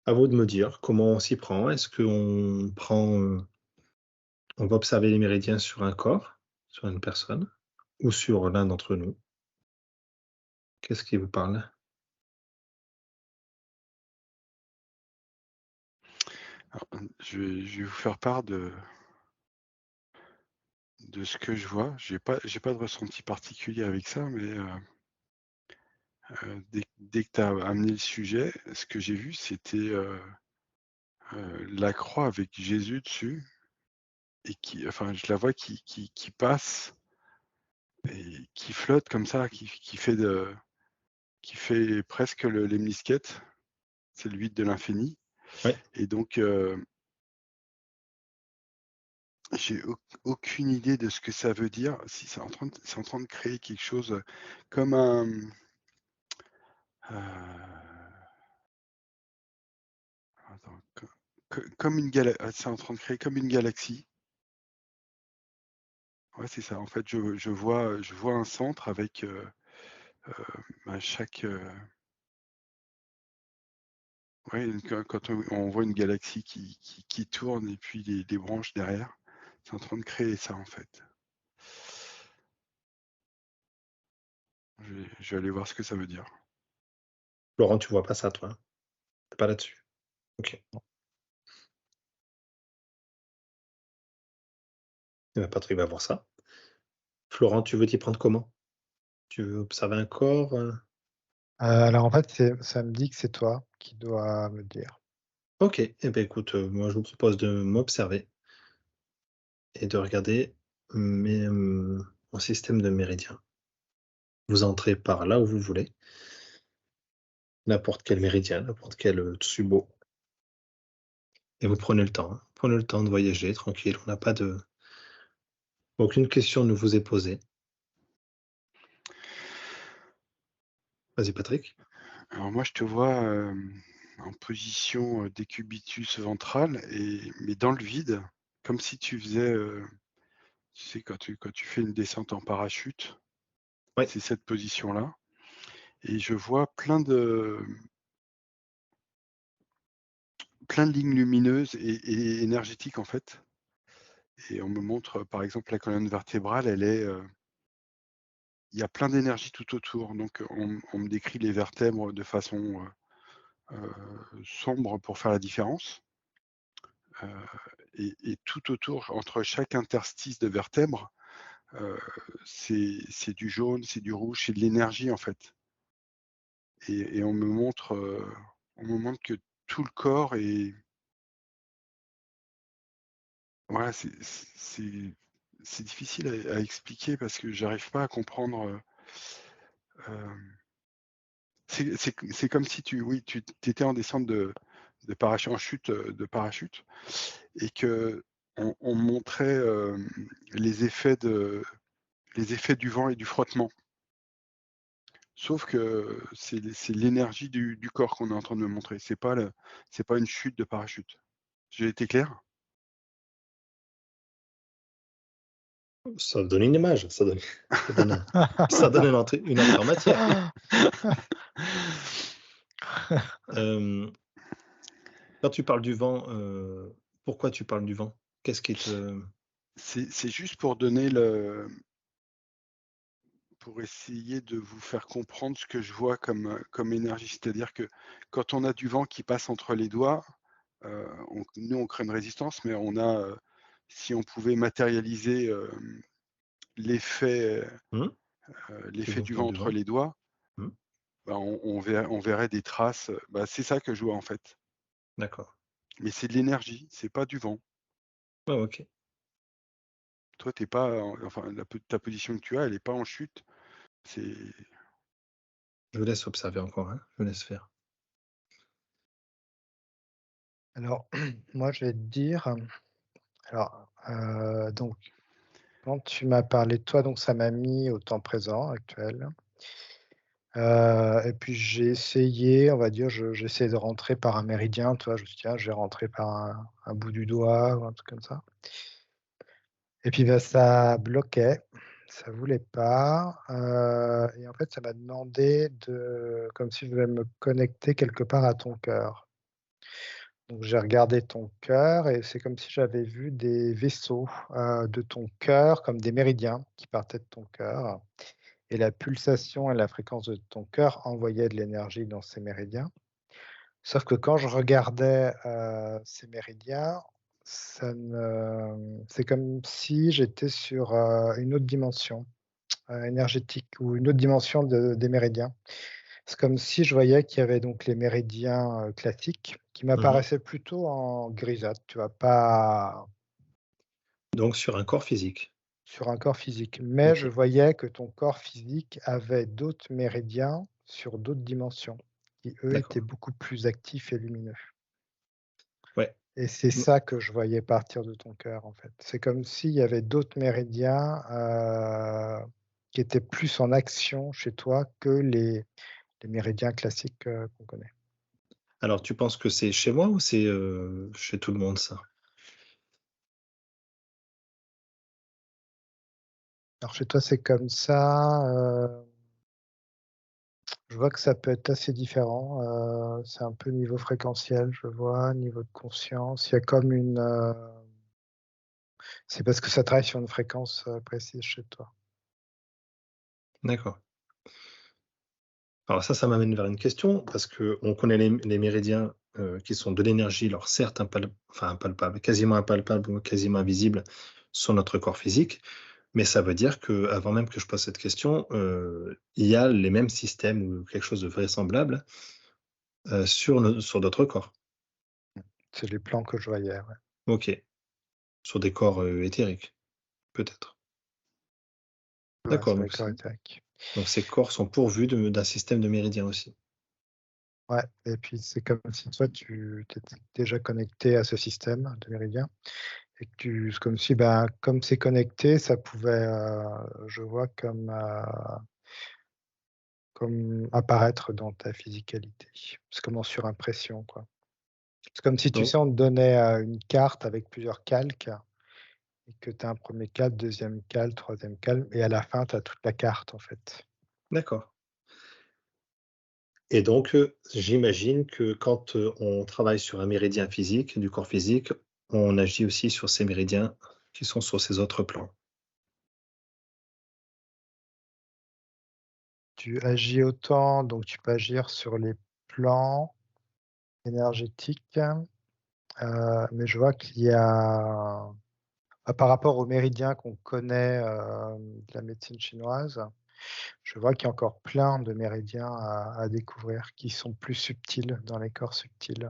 À vous de me dire comment on s'y prend. Est-ce qu'on prend, on va observer les méridiens sur un corps, sur une personne ou sur l'un d'entre nous? Qu'est-ce qui vous parle? Alors, je vais vous faire part de ce que je vois. J'ai pas de ressenti particulier avec ça, mais dès que tu as amené le sujet, ce que j'ai vu, c'était, la croix avec Jésus dessus et je la vois qui passe et qui flotte comme ça, qui fait presque le lemniscate, c'est le vide de l'infini Oui. et donc j'ai aucune idée de ce que ça veut dire. Si c'est en train de créer quelque chose, comme un, attends, comme une c'est en train de créer comme une galaxie. Ouais, c'est ça. En fait, je vois un centre avec, heu, chaque, ouais, quand on voit une galaxie qui tourne et puis les branches derrière, c'est en train de créer ça, en fait. Je vais aller voir ce que ça veut dire. Laurent, tu vois pas ça toi, hein? Tu pas là-dessus? OK. Eh bah, Patrick va voir ça. Florent, tu veux t'y prendre comment? Tu veux observer un corps, Alors en fait, ça me dit que c'est toi qui dois me dire. OK. Eh beh, écoute, moi je vous propose de m'observer et de regarder mon système de méridiens. Vous entrez par là où vous voulez, n'importe quel méridien, n'importe quel, tsubo et vous prenez le temps, hein. Prenez le temps de voyager tranquille, on n'a pas de aucune question ne vous est posée. Vas-y Patrick. Alors moi, je te vois, en position, décubitus ventral mais dans le vide, comme si tu faisais, tu sais, quand tu fais une descente en parachute, Ouais. c'est cette position-là et je vois plein de lignes lumineuses et énergétiques, en fait et on me montre, par exemple, la colonne vertébrale, il y a plein d'énergie tout autour donc on me décrit les vertèbres de façon, sombre pour faire la différence. Et tout autour, entre chaque interstice de vertèbres, heu, c'est du jaune, c'est du rouge, c'est de l'énergie, en fait et on me montre que tout le corps est voilà, c'est difficile à expliquer parce que j'arrive pas à comprendre, hem, c'est comme si tu étais en descente de parachute en chute, de parachute et qu'on montrait, les effets du vent et du frottement. Sauf que c'est l'énergie du corps qu'on est en train de me montrer. C'est pas une chute de parachute. J'ai été clair? Ça donne une image, ça donne un ça donne une entrée en matière. Hem, Quand tu parles du vent, pourquoi tu parles du vent? Qu'est-ce qui te C'est juste pour essayer de vous faire comprendre ce que je vois comme énergie. C'est-à-dire que quand on a du vent qui passe entre les doigts, on crée une résistance, mais si on pouvait matérialiser, l'effet, mmh? Le l'effet du mouvement vent du entre vent? les doigts, Mmh, bah, on verrait des traces, c'est ça que je vois, en fait. d'accord. Mais c'est de l'énergie, c'est pas du vent. Ouais, OK. Toi, tu es pas en enfin ta position que tu as, elle est pas en chute. C'est Je vous laisse observer encore, hein, je vous laisse faire. Alors moi, je vais te dire, alors, donc quand tu m'as parlé de toi, donc ça m'a mis au temps présent actuel, et puis j'ai essayé, on va dire, j'essaie de rentrer par un méridien, tu vois? Je me suis dit: «Tiens, je vais rentrer par un bout du doigt» ou un truc comme ça et puis, bah, ça bloquait, ça voulait pas, et en fait, ça m'a demandé de comme si je devais me connecter quelque part à ton cœur. Donc j'ai regardé ton cœur et c'est comme si j'avais vu des vaisseaux, de ton cœur comme des méridiens qui partaient de ton cœur et la pulsation et la fréquence de ton cœur envoyaient de l'énergie dans ces méridiens. Sauf que quand je regardais, ces méridiens, c'est comme si j'étais sur, une autre dimension, énergétique ou une autre dimension des méridiens. C'est comme si je voyais qu'il y avait donc les méridiens, classiques qui Mhm. m'apparaissaient plutôt en grisâtre, tu vois? Pas Donc sur un corps physique. sur un corps physique. Mais je OK. voyais que ton corps physique avait d'autres méridiens sur d'autres dimensions qui, eux, étaient D'accord. beaucoup plus actifs et lumineux. Ouais. Et c'est M ça que je voyais partir de ton cœur, en fait. C'est comme s'il y avait d'autres méridiens, qui étaient plus en action chez toi que les méridiens classiques, qu'on connaît. Alors tu penses que c'est chez moi ou c'est, chez tout le monde ça? Alors chez toi, c'est comme ça, je vois que ça peut être assez différent, c'est un peu niveau fréquentiel, je vois, niveau de conscience. Il y a comme une, c'est parce que ça travaille sur une fréquence, précise chez toi. D'accord. Alors ça m'amène vers une question parce qu'on connaît les méridiens, qui sont de l'énergie, alors certes impalpables, quasiment impalpables ou quasiment invisibles sur notre corps physique, mais ça veut dire qu'avant même que je pose cette question, il y a les mêmes systèmes ou quelque chose de vraisemblable, sur d'autres corps? C'est les plans que je voyais, ouais. OK. Sur des corps, éthériques, peut-être? Ouais, D'accord, sur les corps éthériques. donc ces corps sont pourvus d'un système de méridiens aussi? Ouais et puis c'est comme si toi tu étais déjà connecté à ce système de méridien et que c'est comme si, ben, comme c'est connecté, ça pouvait, je vois comme apparaître dans ta physicalité. C'est comme en surimpression, quoi. C'est comme si, tu Donc sais, on te donnait, une carte avec plusieurs calques et que tu as un 1er calque, 2e calque, 3e calque et à la fin, tu as toute la carte, en fait. d'accord. Et donc, j'imagine que quand, on travaille sur un méridien physique, du corps physique, on agit aussi sur ces méridiens qui sont sur ces autres plans. Tu agis autant, donc tu peux agir sur les plans énergétiques. Mais je vois qu'il y a par rapport aux méridiens qu'on connaît, de la médecine chinoise, je vois qu'il y a encore plein de méridiens à découvrir qui sont plus subtils dans les corps subtils.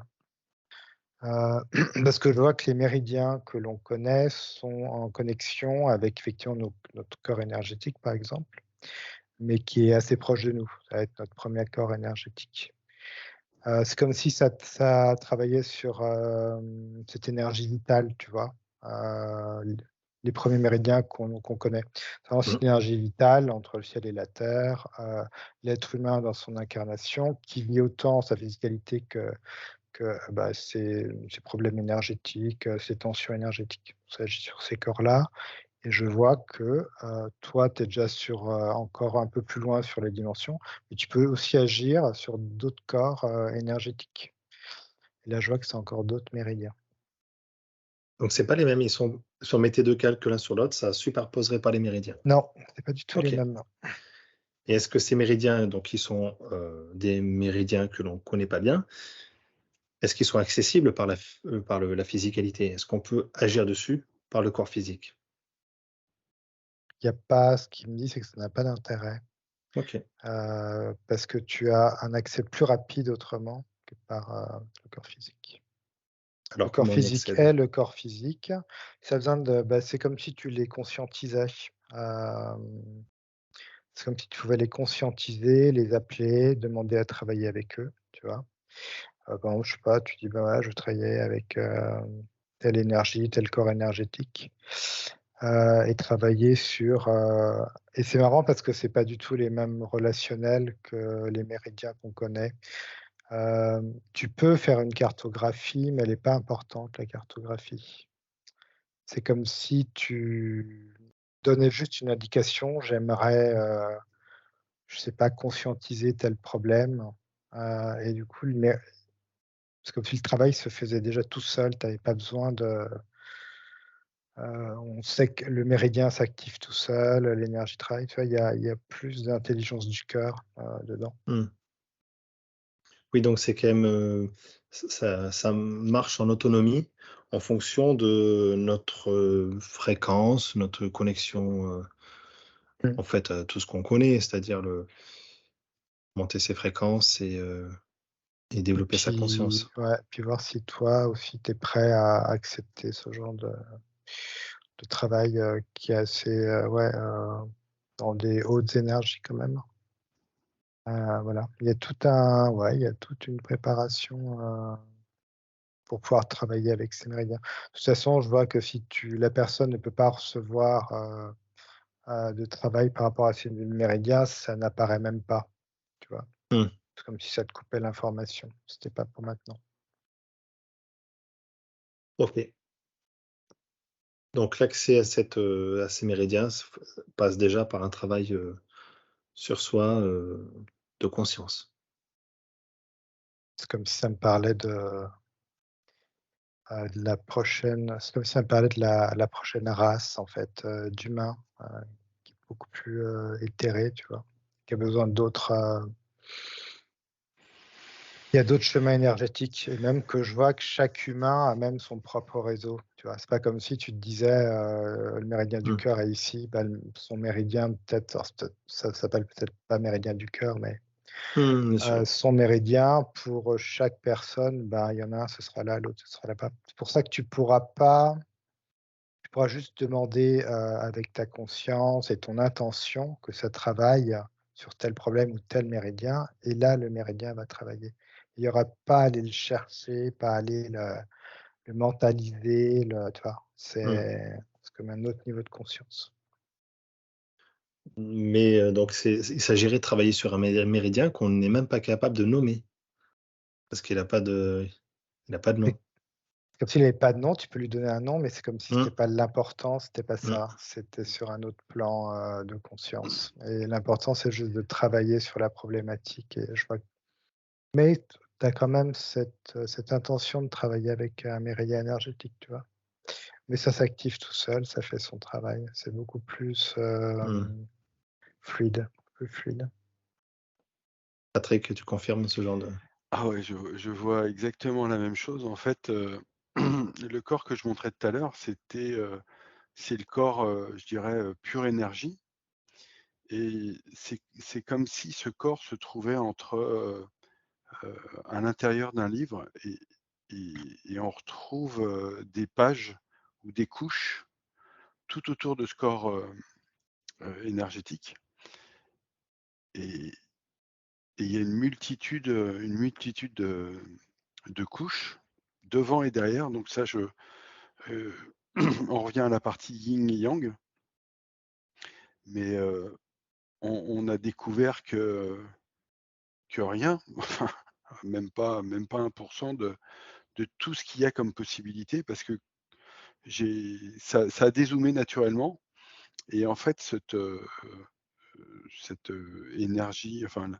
Parce que je vois que les méridiens que l'on connaît sont en connexion avec effectivement notre corps énergétique, par exemple, mais qui est assez proche de nous. Ça va être notre premier corps énergétique. C'est comme si ça travaillait sur, cette énergie vitale, tu vois? L les premiers méridiens qu'on connaît. C'est vraiment cette Mmh, énergie vitale entre le ciel et la terre, l'être humain dans son incarnation qui vit autant sa physicalité que, bah, ses problèmes énergétiques, ses tensions énergétiques. Ça agit sur ces corps-là et je vois que, toi, tu es déjà sur, encore un peu plus loin sur les dimensions, mais tu peux aussi agir sur d'autres corps, énergétiques. Et là, je vois que c'est encore d'autres méridiens. donc c'est pas les mêmes, ils sont si on mettait 2 calques l'un sur l'autre, ça superposerait pas les méridiens? Non, c'est pas du tout les OK. mêmes. Et est-ce que ces méridiens, donc qui sont, des méridiens que l'on connaît pas bien, est-ce qu'ils sont accessibles par la physicalité? Est-ce qu'on peut agir dessus par le corps physique? Il y a pas ce qu'ils me dit, c'est que ça n'a pas d'intérêt, OK. parce que tu as un accès plus rapide autrement que par, le corps physique. Le Alors corps comment on y physique accède? est le corps physique. Ça a besoin de bah, c'est comme si tu les conscientisais. Hem, c'est comme si tu pouvais les conscientiser, les appeler, demander à travailler avec eux, tu vois? Par exemple, je sais pas, tu dis: «Bah, voilà, je veux travailler avec, telle énergie, tel corps énergétique», et travailler sur, et c'est marrant parce que c'est pas du tout les mêmes relationnels que les méridiens qu'on connaît. Tu peux faire une cartographie, mais elle est pas importante, la cartographie. C'est comme si tu donnais juste une indication: «J'aimerais, je sais pas, conscientiser tel problème», et du coup, C'est comme si le travail se faisait déjà tout seul, tu avais pas besoin de on sait que le méridien s'active tout seul, l'énergie travaille, tu vois? Il y a plus d'intelligence du cœur, dedans. Mmh. Oui, donc c'est quand même, ça marche en autonomie en fonction de notre, fréquence, notre connexion, Mmh. en fait, tout ce qu'on connaît, c'est-à-dire le monter ses fréquences et Et développer sa puis conscience. ouais, puis voir si toi aussi tu es prêt à accepter ce genre de travail, qui est assez, ouais, dans des hautes énergies quand même. Voilà, il y a tout un ouais, il y a toute une préparation, pour pouvoir travailler avec ces méridiens. De toute façon, je vois que si la personne ne peut pas recevoir, de travail par rapport à ces méridiens, ça n'apparaît même pas, tu vois? Mmh. C'est comme si ça te coupait l'information. C'était pas pour maintenant. OK. Donc l'accès à ces méridiens passe déjà par un travail, sur soi, de conscience. C'est comme si ça me parlait de la prochaine c'est comme si ça me parlait de la prochaine race en fait, d'humains, qui est beaucoup plus, éthérée, tu vois? Qui a besoin d'autres, il y a d'autres chemins énergétiques et même que je vois que chaque humain a même son propre réseau, tu vois? C'est pas comme si tu te disais, le méridien du Mmh. cœur est ici, bah, son méridien peut-être alors c'est peut-être ça s'appelle peut-être pas méridien du cœur, mais, Mmh, bien sûr. son méridien pour, chaque personne, bah, il y en a un, ce sera là, l'autre, ce sera là-bas. C'est pour ça que tu pourras juste demander, avec ta conscience et ton intention que ça travaille sur tel problème ou tel méridien et là, le méridien va travailler. Il y aura pas à aller le chercher, pas à aller le mentaliser, tu vois? Mmh. C'est comme un autre niveau de conscience. Mais, donc il s'agirait de travailler sur un méridien qu'on n'est même pas capable de nommer, parce qu'il a pas de C'est nom. comme s'il avait pas de nom, tu peux lui donner un nom, mais c'est comme si c'était Mmh. pas l'important, c'était pas Mmh. ça. C'était sur un autre plan, de conscience et l'important, c'est juste de travailler sur la problématique et je vois mais tu as quand même cette intention de travailler avec un méridien énergétique, tu vois? Mais ça s'active tout seul, ça fait son travail. C'est beaucoup plus, Mmh. fluide, plus fluide. Patrick, tu confirmes ce genre de Ah ouais, je vois exactement la même chose. En fait, le corps que je montrais tout à l'heure, c'est le corps, je dirais, pure énergie et c'est comme si ce corps se trouvait entre, à l'intérieur d'un livre et on retrouve, des pages ou des couches tout autour de ce corps, énergétique et et il y a une multitude de couches devant et derrière. Donc ça, heu, on revient à la partie yin et yang, mais on a découvert que rien, enfin, même pas 1 de tout ce qu'il y a comme possibilité parce que ça a dézoomé naturellement et en fait cette énergie, enfin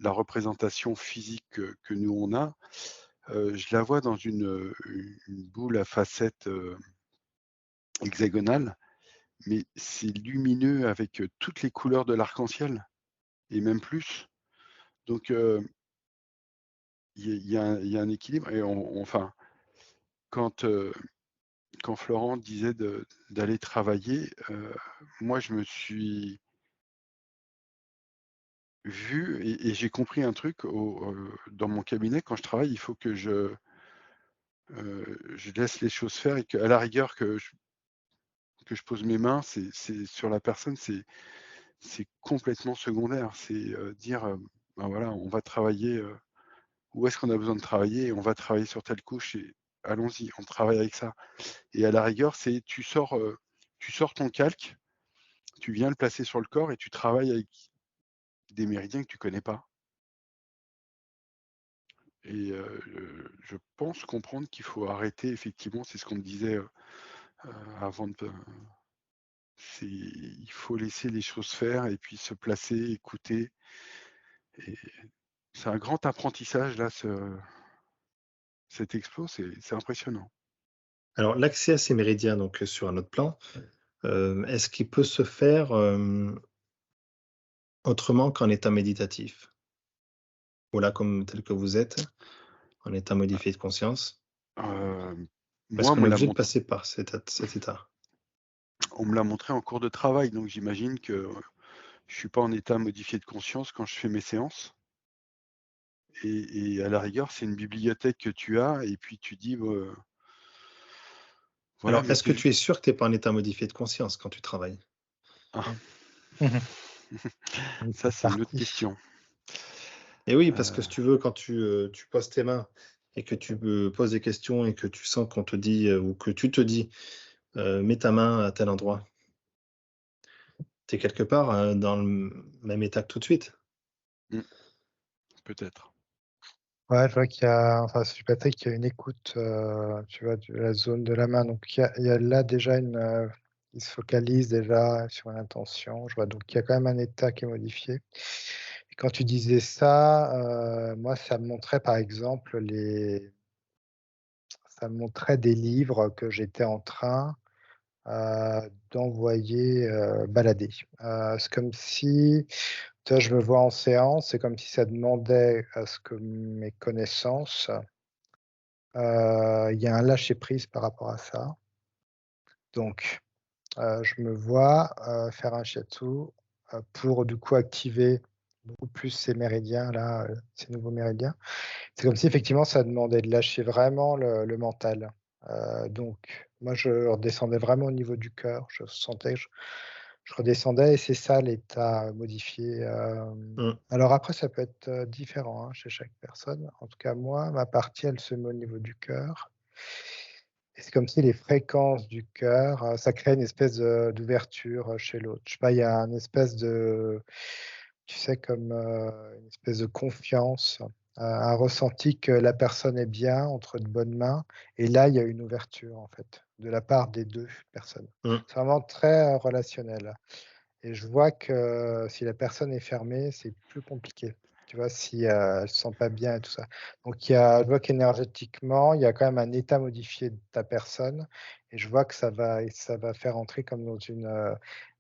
la représentation physique que nous on a, je la vois dans une boule à facettes, hexagonale, mais c'est lumineux avec, toutes les couleurs de l'arc-en-ciel et même plus. Donc il y a un équilibre et enfin quand, quand Florent disait d'aller travailler, moi je me suis vu et j'ai compris un truc dans mon cabinet quand je travaille, il faut que je laisse les choses faire et qu'à la rigueur que je pose mes mains, c'est sur la personne, c'est complètement secondaire. C'est, dire, ben voilà, on va travailler, où est-ce qu'on a besoin de travailler? Et on va travailler sur telle couche et allons-y, on travaille avec ça. Et à la rigueur, c'est tu sors ton calque, tu viens le placer sur le corps et tu travailles avec des méridiens que tu connais pas. Et je pense comprendre qu'il faut arrêter effectivement, c'est ce qu'on me disait, avant de il faut laisser les choses faire et puis se placer, écouter et c'est un grand apprentissage là, cet explos, c'est impressionnant. Alors, l'accès à ces méridiens, donc sur un autre plan, est-ce qu'il peut se faire autrement qu'en état méditatif? Ou là, comme tel que vous êtes, en état modifié de conscience? Euh, Parce Moi, qu'on est obligé de passer par cet état. on me l'a montré en cours de travail, donc j'imagine que je suis pas en état modifié de conscience quand je fais mes séances. Et à la rigueur, c'est une bibliothèque que tu as, et puis tu dis, voilà, Alors, mais est-ce que tu es sûr que tu n'es pas en état modifié de conscience quand tu travailles? Ça, c'est une autre question. Et oui, parce que si tu veux, quand tu poses tes mains et que tu poses des questions et que tu sens qu'on te dit, ou que tu te dis, mets ta main à tel endroit, tu es quelque part dans le même état que tout de suite. Peut-être. Ouais, je vois qu'il y a, enfin, si je Patrick, qu'il y a une écoute, tu vois, de la zone de la main. Donc, il y a là déjà il se focalise déjà sur une intention. Je vois, donc il y a quand même un état qui est modifié. Et quand tu disais ça, moi, ça me montrait par exemple ça me montrait des livres que j'étais en train d'envoyer balader. C'est comme si, tu vois, je me vois en séance, c'est comme si ça demandait à ce que mes connaissances, il y a un lâcher-prise par rapport à ça. Donc, je me vois faire un shiatsu pour du coup activer beaucoup plus ces méridiens-là, ces nouveaux méridiens. C'est comme si effectivement ça demandait de lâcher vraiment le mental. Donc, moi, je redescendais vraiment au niveau du cœur. Je sentais que je redescendais et c'est ça l'état modifié. Mm. Alors après, ça peut être différent chez chaque personne. En tout cas, moi, ma partie, elle se met au niveau du cœur. Et c'est comme si les fréquences du cœur, ça crée une espèce d'ouverture chez l'autre. Je sais pas, il y a une espèce de, tu sais, comme une espèce de confiance, un ressenti que la personne est bien entre de bonnes mains. Et là, il y a une ouverture, en fait, de la part des deux personnes. Mm. C'est vraiment très relationnel. Et je vois que si la personne est fermée, c'est plus compliqué. Tu vois, si elle ne se sent pas bien et tout ça. Donc, je vois qu'énergétiquement, il y a quand même un état modifié de ta personne. Et je vois que ça va faire entrer comme dans une.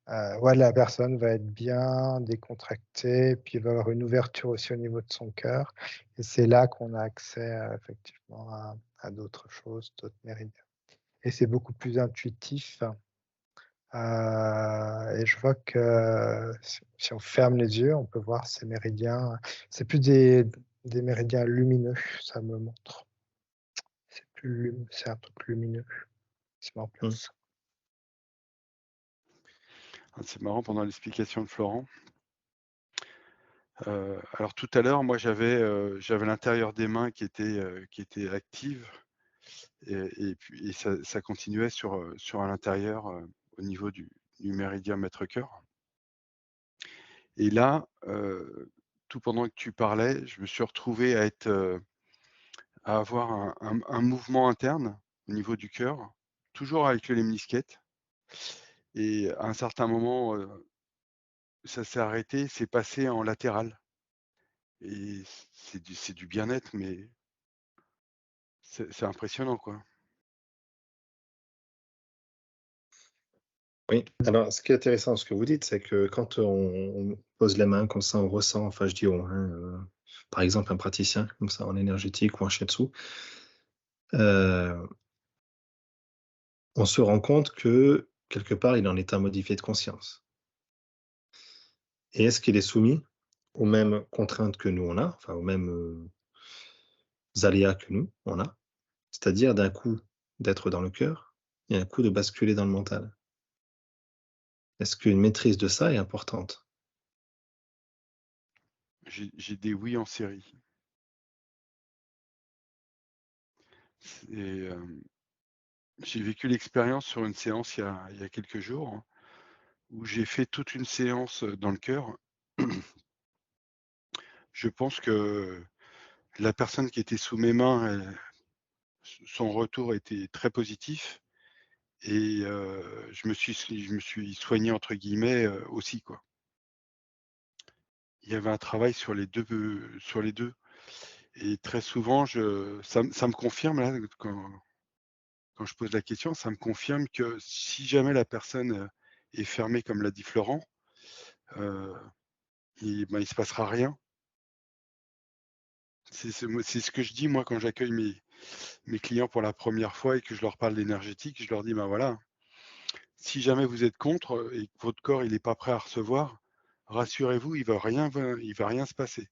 Ouais, la personne va être bien décontractée, puis il va y avoir une ouverture aussi au niveau de son cœur. Et c'est là qu'on a accès effectivement à d'autres choses, d'autres méridiens. Et c'est beaucoup plus intuitif. Et je vois que si on ferme les yeux, on peut voir ces méridiens. C'est plus des méridiens lumineux, ça me montre. C'est un truc lumineux qui se met en Mm. place. C'est marrant, pendant l'explication de Florent. Alors tout à l'heure, moi j'avais l'intérieur des mains qui était active, et puis ça continuait sur à l'intérieur, au niveau du méridien maître-cœur. Et là, tout pendant que tu parlais, je me suis retrouvé à avoir un mouvement interne au niveau du cœur, toujours avec le lemniscate. Et à un certain moment, ça s'est arrêté, c'est passé en latéral. Et c'est du bien-être, mais c'est impressionnant, quoi. Oui, alors ce qui est intéressant dans ce que vous dites, c'est que quand on pose les mains comme ça, on ressent, enfin je dis on, hein, par exemple un praticien comme ça en énergétique ou en shiatsu, euh, on se rend compte que quelque part il est en état modifié de conscience. Et est-ce qu'il est soumis aux mêmes contraintes que nous on a, enfin aux mêmes aléas que nous on a, c'est-à-dire d'un coup d'être dans le cœur et un coup de basculer dans le mental. Est-ce qu'une maîtrise de ça est importante? J'ai des oui en série. Et j'ai vécu l'expérience sur une séance il y a quelques jours, hein, où j'ai fait toute une séance dans le cœur. Je pense que la personne qui était sous mes mains, son retour était très positif, et je me suis «soigné» entre guillemets, aussi, quoi. Il y avait un travail sur les deux, Et très souvent, ça me confirme, là, quand je pose la question, ça me confirme que si jamais la personne est fermée, comme l'a dit Florent, il se passera rien. C'est ce que je dis, moi, quand j'accueille mes clients pour la première fois et que je leur parle d'énergétique, je leur dis, ben voilà, si jamais vous êtes contre et que votre corps il n'est pas prêt à recevoir, rassurez-vous, il va rien se passer.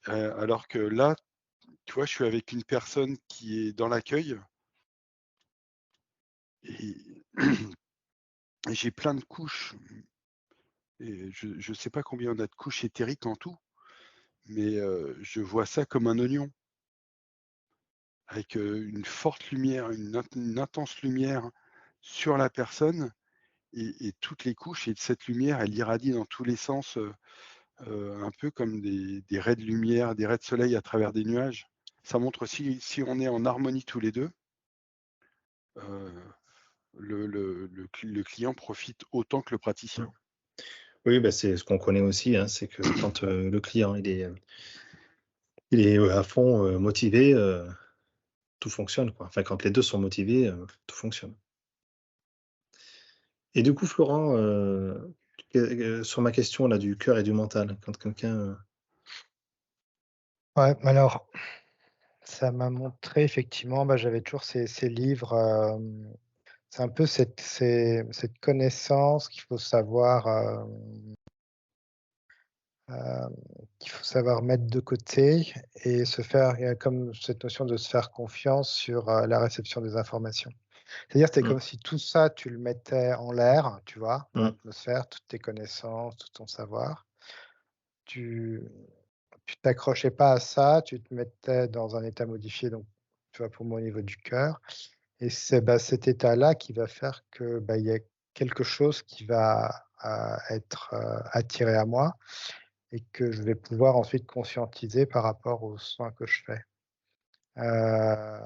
Alors que là, tu vois, je suis avec une personne qui est dans l'accueil et, et j'ai plein de couches. Et je ne sais pas combien on a de couches éthériques en tout, mais je vois ça comme un oignon, avec une forte lumière, une intense lumière sur la personne et toutes les couches. Et cette lumière, elle irradie dans tous les sens, un peu comme des raies de lumière, des raies de soleil à travers des nuages. Ça montre aussi si on est en harmonie tous les deux, le client profite autant que le praticien. Oui, bah, c'est ce qu'on connaît aussi, hein, c'est que quand le client il est à fond motivé, tout fonctionne, quoi. Enfin, quand les deux sont motivés, tout fonctionne. Et du coup, Florent, sur ma question là du cœur et du mental, quand quelqu'un, Ouais, alors ça m'a montré effectivement, bah, j'avais toujours ces livres, c'est un peu cette connaissance hem, qu'il faut savoir mettre de côté et se faire il y a comme cette notion de se faire confiance sur, la réception des informations. C'est-à-dire, c'est mmh, comme si tout ça, tu le mettais en l'air, tu vois? Dans mmh, l'atmosphère, toutes tes connaissances, tout ton savoir. Tu tu t'accrochais pas à ça, tu te mettais dans un état modifié, donc tu vois, pour moi, au niveau du cœur et c'est, bah, cet état-là qui va faire que, bah, il y a quelque chose qui va, être, attiré à moi et que je vais pouvoir ensuite conscientiser par rapport aux soins que je fais. Heu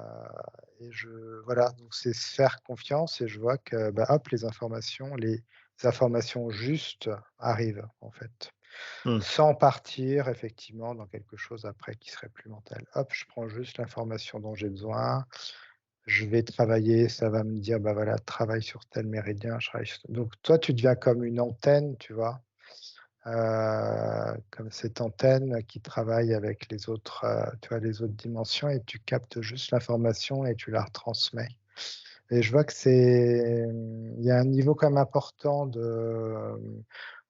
et voilà, donc c'est se faire confiance et je vois que, bah, hop, les informations justes arrivent, en fait. mmh, Sans partir effectivement dans quelque chose après qui serait plus mental. Hop, je prends juste l'information dont j'ai besoin, je vais travailler, ça va me dire: «Bah, voilà, travaille sur tel méridien, je travaille sur» donc toi, tu deviens comme une antenne, tu vois? Comme cette antenne qui travaille avec les autres, tu vois, les autres dimensions et tu captes juste l'information et tu la retransmets et je vois que il y a un niveau quand même important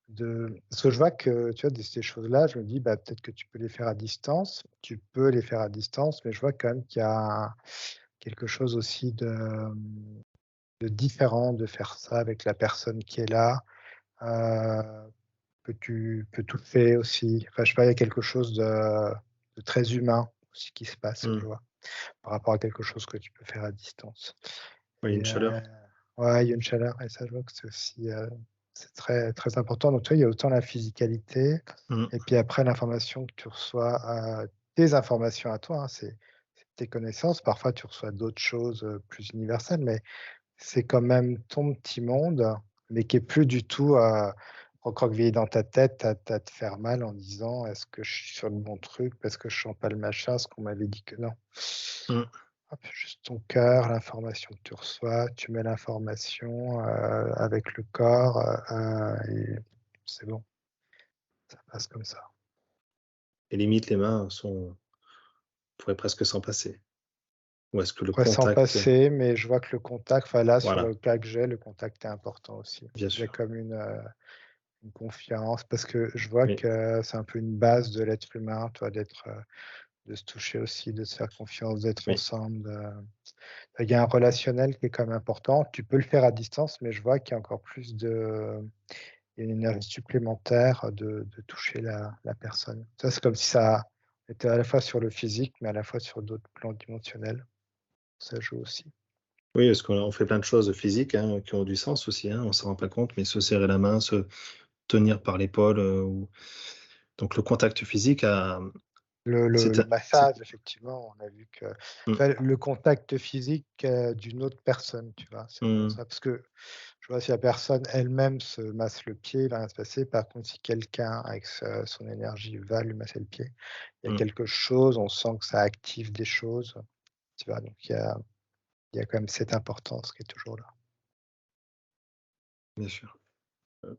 parce que je vois que, tu vois, ces choses-là, je me dis: «Bah, peut-être que tu peux les faire à distance». Tu peux les faire à distance, mais je vois quand même qu'il y a quelque chose aussi de différent de faire ça avec la personne qui est là, que tu peux toucher aussi. Enfin, je sais pas, il y a quelque chose de très humain aussi qui se passe, je mmh. vois, par rapport à quelque chose que tu peux faire à distance Oui, et une chaleur. ouais, il y a une chaleur et ça, je vois que c'est aussi, c'est très, très important. Donc tu vois, il y a autant la physicalité Mmh, et puis après l'information que tu reçois, tes informations à toi, hein, c'est tes connaissances. Parfois, tu reçois d'autres choses, plus universelles, mais c'est quand même ton petit monde, mais qui est plus du tout, recroquevillé dans ta tête à te faire mal en disant: «Est-ce que je suis sur le bon truc? Parce que je sens pas le machin, ce qu'on m'avait dit que non». mmh. Hop, juste ton cœur, l'information que tu reçois, tu mets l'information, avec le corps, et c'est bon, ça passe comme ça. Et limite les mains on pourrait presque s'en passer. Ou est-ce que le On pourrait s'en contact, passer, mais je vois que le contact, enfin là, sur voilà, le cas que j'ai, le contact est important aussi. bien Il y a sûr. comme une confiance parce que je vois Oui, que c'est un peu une base de l'être humain, toi, de se toucher aussi, de se faire confiance, d'être oui, ensemble, il y a un relationnel qui est quand même important. Tu peux le faire à distance, mais je vois qu'il y a encore plus il y a une énergie supplémentaire de toucher la personne. Ça, c'est comme si ça était à la fois sur le physique, mais à la fois sur d'autres plans dimensionnels. Ça joue aussi. oui, parce qu'on fait plein de choses physiques, hein, qui ont du sens aussi, hein, on s'en rend pas compte, mais se serrer la main, se tenir par l'épaule, ou donc le contact physique Le massage, effectivement, on a vu que le contact physique d'une autre personne, tu vois, c'est vraiment ça. Parce que je vois si la personne elle-même se masse le pied, il va rien se passer. Par contre, si quelqu'un avec son énergie va lui masser le pied, il y a quelque chose, on sent que ça active des choses, tu vois. Donc il y a quand même cette importance qui est toujours là. Bien sûr.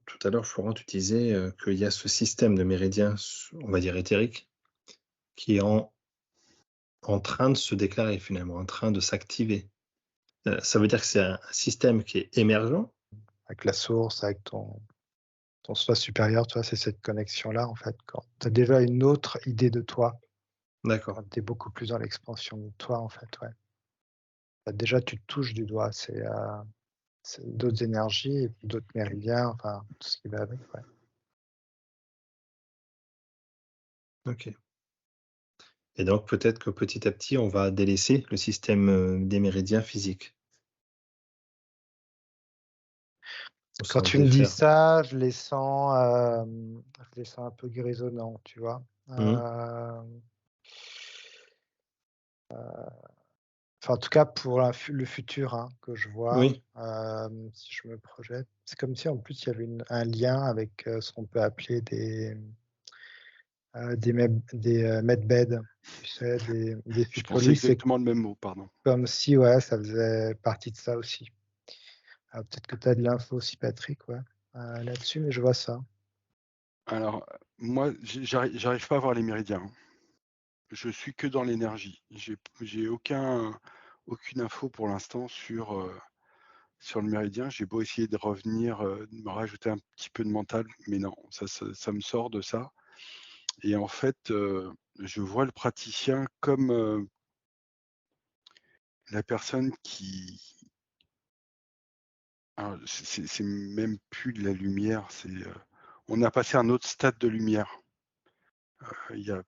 Tout à l'heure, Florent, tu disais qu'il y a ce système de méridiens, on va dire éthérique, qui est en train de se déclarer finalement, en train de s'activer. Ça veut dire que c'est un système qui est émergent? Avec la source, avec ton soi supérieur, tu vois, c'est cette connexion-là, en fait. Quand tu as déjà une autre idée de toi, D'accord, quand tu es beaucoup plus dans l'expansion de toi, en fait, ouais. Déjà, tu te touches du doigt, c'est d'autres énergies et puis d'autres méridiens, enfin, tout ce qui va avec, ouais. OK. Et donc peut-être que petit à petit, on va délaisser le système, des méridiens physiques. Ou Quand s'en tu me dis défaire. ça, je les sens un peu grisonnants, tu vois? Mmh. Enfin, en tout cas, pour le futur, hein, que je vois, Oui, si je me projette, c'est comme si en plus il y avait un lien avec, ce qu'on peut appeler des medbeds, tu sais, des Je pensais futurologues. C'est exactement le même mot, pardon. comme si, ouais, ça faisait partie de ça aussi. Peut-être que tu as de l'info aussi, Patrick, ouais, là-dessus, mais je vois ça. Alors, moi, j'arrive pas à voir les méridiens, hein. Je suis que dans l'énergie. J'ai aucune info pour l'instant sur le méridien. J'ai beau essayer de revenir, de me rajouter un petit peu de mental, mais non, ça me sort de ça. Et en fait, je vois le praticien comme, la personne qui alors c'est même plus de la lumière, on a passé à un autre stade de lumière. Il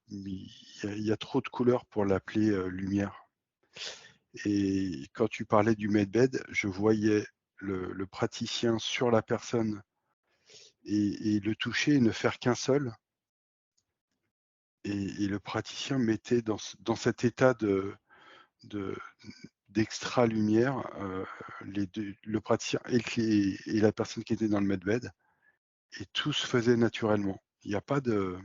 y a trop de couleurs pour l'appeler, lumière. Et quand tu parlais du medbed, je voyais le praticien sur la personne et le toucher et ne faire qu'un seul. Et le praticien mettait dans cet état de d'extra lumière, les 2, le praticien et la personne qui était dans le medbed, et tout se faisait naturellement. Il n'y a pas de,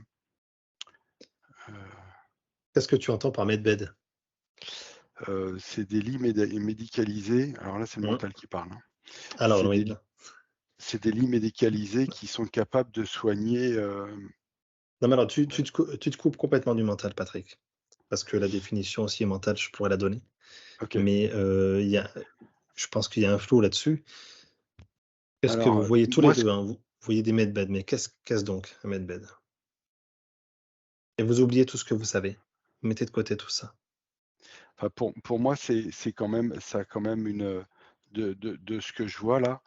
qu'est-ce que tu entends par medbed? c'est des lits médicalisés. Alors là, c'est le Mmh. mental qui parle, hein. Alors C'est oui, des là. c'est des lits médicalisés qui sont capables de soigner, Non, mais alors tu te coupes complètement du mental, Patrick, parce que la définition aussi mentale, je pourrais la donner. OK. Mais, je pense qu'il y a un flou là-dessus. Qu'est-ce que vous Alors, voyez tous les moi, 2, hein, vous voyez des medbeds, mais qu'est-ce donc un medbed? Et vous oubliez tout ce que vous savez. Vous mettez de côté tout ça. enfin, pour moi, c'est quand même ça a quand même une, de ce que je vois là,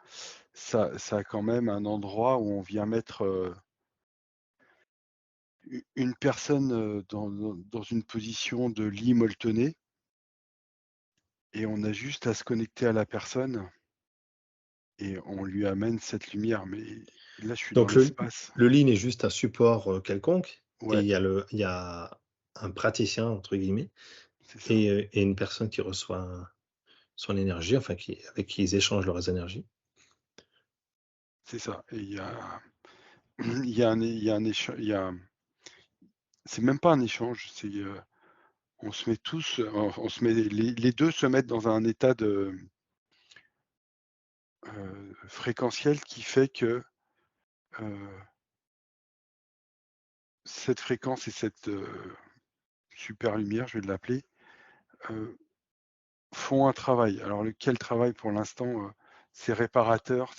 ça a quand même un endroit où on vient mettre, une personne, dans une position de lit molletonné, et on a juste à se connecter à la personne et on lui amène cette lumière. Mais là, je suis dans Donc le l'espace. le lean est juste un support, quelconque et Ouais, il y a un «praticien» entre guillemets c'est ça, et une personne qui reçoit son énergie, enfin avec qui ils échangent leurs énergies. c'est ça. Et il y a un échange, c'est même pas un échange, on se met tous, on se met les 2 se mettent dans un état de, fréquentiel qui fait que, heu, cette fréquence et cette, super lumière, je vais l'appeler, heu, font un travail. Alors quel travail pour l'instant, c'est réparateur,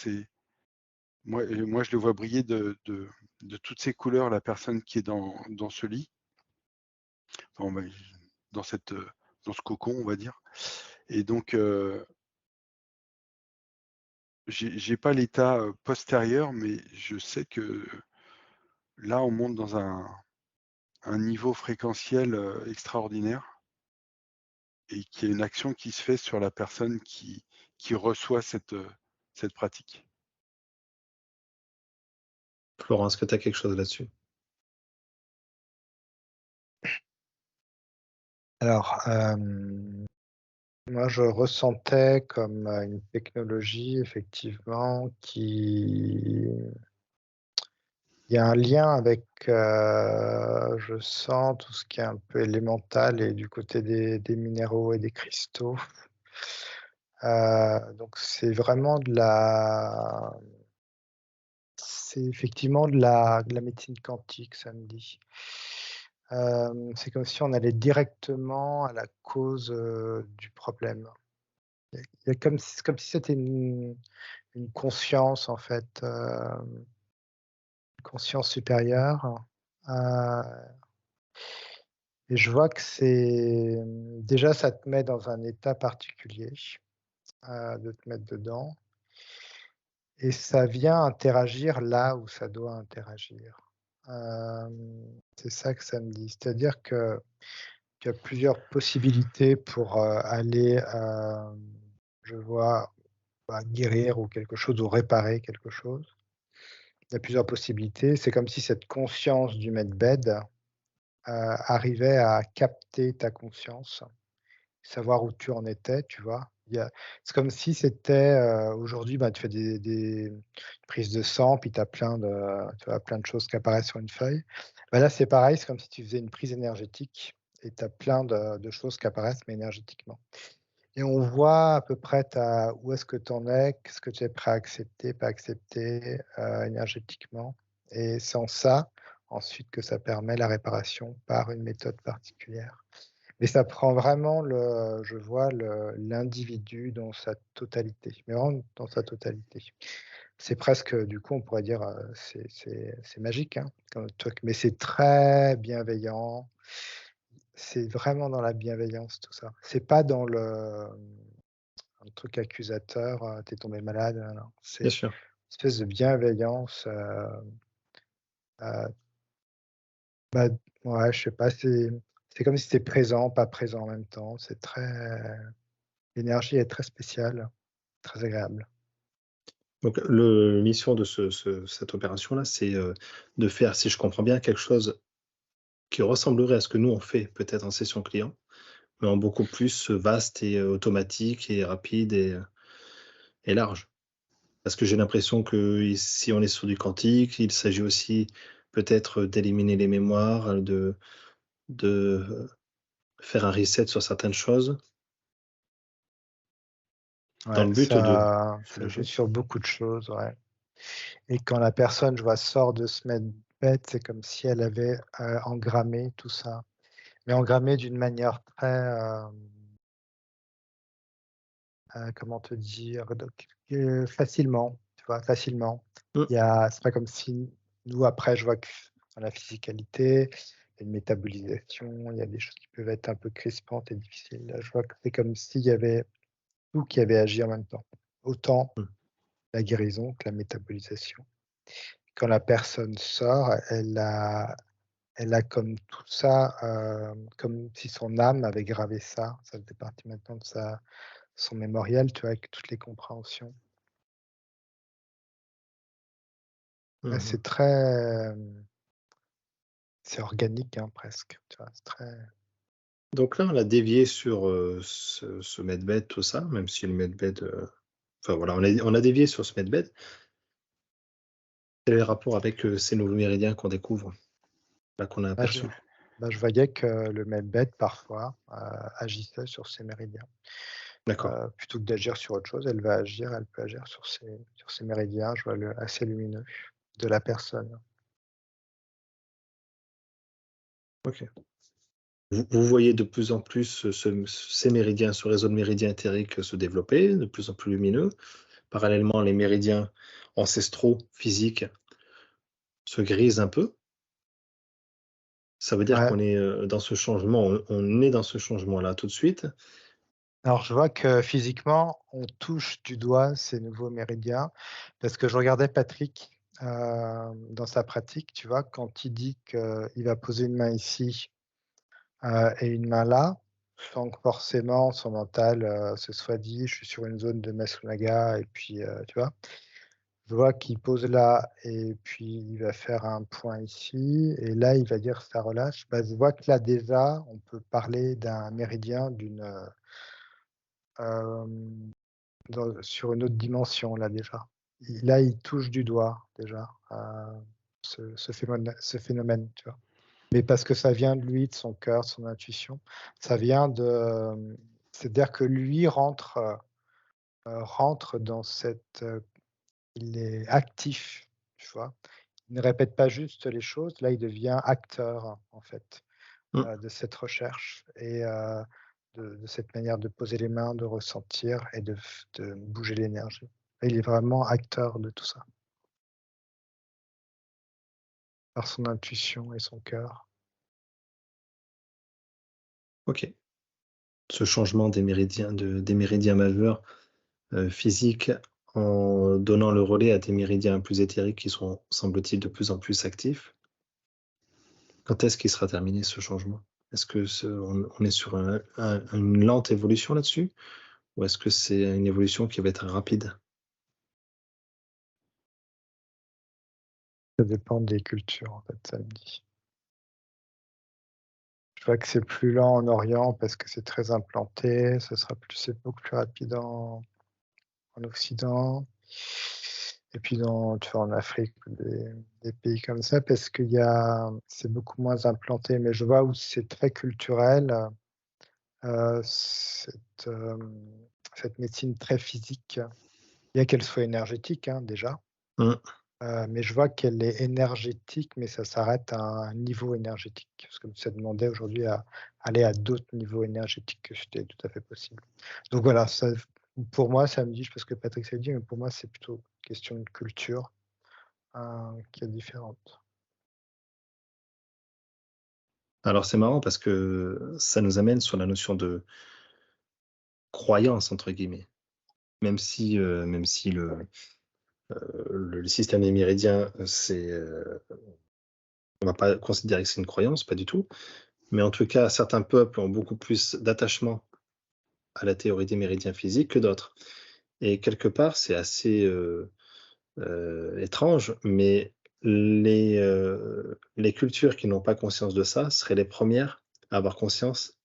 moi je le vois briller de toutes ces couleurs, la personne qui est dans ce lit, enfin, dans dans ce cocon, on va dire. Et donc, j'ai pas l'état, postérieur, mais je sais que là, on monte dans un niveau fréquentiel, extraordinaire, et qu'il y a une action qui se fait sur la personne qui reçoit cette pratique. Florence, est-ce que tu as quelque chose là-dessus? Alors, moi, je ressentais comme une technologie, effectivement, qui. Il y a un lien avec, je sens tout ce qui est un peu élémental et du côté des minéraux et des cristaux. Donc c'est effectivement de la médecine quantique, ça me dit. C'est comme si on allait directement à la cause, du problème. Il y a comme si c'était une conscience en fait, une conscience supérieure, heu et je vois que déjà ça te met dans un état particulier, de te mettre dedans et ça vient interagir là où ça doit interagir. C'est ça que ça me dit. C'est-à-dire qu'il y a plusieurs possibilités pour, aller, je vois, guérir ou quelque chose ou réparer quelque chose. Il y a plusieurs possibilités. C'est comme si cette conscience du medbed, arrivait à capter ta conscience, savoir où tu en étais, tu vois? C'est comme si c'était, aujourd'hui, tu fais des prises de sang, puis tu as plein de choses qui apparaissent sur une feuille. Là, c'est pareil, c'est comme si tu faisais une prise énergétique et tu as plein de choses qui apparaissent, mais énergétiquement et on voit à peu près où est-ce que tu en es, qu'est-ce que tu es prêt à accepter, pas accepter, énergétiquement et c'est en ça, ensuite, que ça permet la réparation par une méthode particulière. Mais ça prend vraiment je vois l'individu dans sa totalité, mais vraiment dans sa totalité. C'est presque, du coup, on pourrait dire, c'est magique, hein, comme truc, mais c'est très bienveillant. C'est vraiment dans la bienveillance, tout ça. C'est pas dans un truc accusateur, «Tu es tombé malade», non, non. C'est Bien une sûr. espèce de bienveillance, bah, ouais, je sais pas, c'est comme si tu présent, pas présent en même temps. L'énergie est très spéciale, très agréable. Donc le mission de cette opération-là, c'est, de faire, si je comprends bien, quelque chose qui ressemblerait à ce que nous on fait peut-être en session client, mais en beaucoup plus vaste et automatique et rapide et large. Parce que j'ai l'impression que si on est sur du quantique, il s'agit aussi peut-être d'éliminer les mémoires, de faire un reset sur certaines choses, dans Ouais, le but ça joue de sur beaucoup de choses, ouais et quand la personne, je vois, sort de ce medbed, c'est comme si elle avait, engrammé tout ça, mais engrammé d'une manière très, comment te dire? Donc facilement, tu vois? Facilement. mmh, C'est pas comme si nous, après, je vois que dans la physicalité, il y a une métabolisation, il y a des choses qui peuvent être un peu crispantes et difficiles. Là, je vois que c'est comme s'il y avait tout qui avait agi en même temps. Autant mmh, la guérison que la métabolisation. Quand la personne sort, elle a comme tout ça, comme si son âme avait gravé ça. Ça faisait partie maintenant de son mémorial, tu vois? Avec toutes les compréhensions. Ouais, mmh. c'est très, c'est organique, hein, presque, tu vois? C'est très Donc là, on a dévié sur, ce medbed, tout ça, même si le medbed, enfin voilà, on a dévié sur ce medbed. Quel est le rapport avec, ces nouveaux méridiens qu'on découvre, là, qu'on a bah, je aperçus? je voyais que le medbed parfois, agissait sur ces méridiens. D'accord, Plutôt que d'agir sur autre chose, elle peut agir sur ces méridiens, je vois le assez lumineux de la personne. OK. Vous voyez de plus en plus ces méridiens, ce réseau de méridiens éthériques se développer, de plus en plus lumineux. Parallèlement, les méridiens ancestraux physiques se grisent un peu. Ça veut dire Ouais. qu'on est, dans ce changement, on est dans ce changement-là tout de suite. Alors je vois que physiquement, on touche du doigt ces nouveaux méridiens parce que je regardais Patrick, dans sa pratique, tu vois? Quand il dit qu'il va poser une main ici, et une main là, sans que forcément son mental, se soit dit: «Je suis sur une zone de Masunaga» et puis, tu vois? Je vois qu'il pose là et puis il va faire un point ici et là, il va dire ça relâche. Bah, je vois que là, déjà, on peut parler d'un méridien hem, sur une autre dimension là, déjà. Là, il touche du doigt déjà, ce phénomène, tu vois? Mais parce que ça vient de lui, de son cœur, de son intuition. Ça vient de, c'est-à-dire que lui rentre dans il est actif, tu vois? Il ne répète pas juste les choses, là, il devient acteur, en fait, Mmh. de cette recherche et de cette manière de poser les mains, de ressentir et de bouger l'énergie. Il est vraiment acteur de tout ça, par son intuition et son cœur. OK. Ce changement des méridiens majeurs, physiques, en donnant le relais à des méridiens plus éthériques qui sont, semble-t-il, de plus en plus actifs. Quand est-ce qu'il sera terminé ce changement? Est-ce que on est sur une lente évolution là-dessus? Ou est-ce que c'est une évolution qui va être rapide? Ça dépend des cultures, en fait, ça me dit. Je vois que c'est plus lent en Orient parce que c'est très implanté, c'est beaucoup plus rapide en Occident et puis tu vois, en Afrique ou des pays comme ça parce c'est beaucoup moins implanté. Mais je vois où c'est très culturel, cette, cette médecine très physique, bien qu'elle soit énergétique, hein, déjà, Mmh. mais je vois qu'elle est énergétique, mais ça s'arrête à un niveau énergétique. Parce que ça demandait aujourd'hui à aller à d'autres niveaux énergétiques que c'était tout à fait possible. Donc voilà, ça pour moi, ça me dit, je sais pas ce que Patrick s'est dit, mais pour moi, c'est plutôt question de culture, qui est différente. Alors c'est marrant parce que ça nous amène sur la notion de «croyance» entre guillemets. Même si le système des méridiens, on va pas considérer que c'est une croyance, pas du tout. Mais en tout cas, certains peuples ont beaucoup plus d'attachement à la théorie des méridiens physiques que d'autres. Et quelque part, c'est assez, étrange, mais les cultures qui n'ont pas conscience de ça seraient les premières à avoir conscience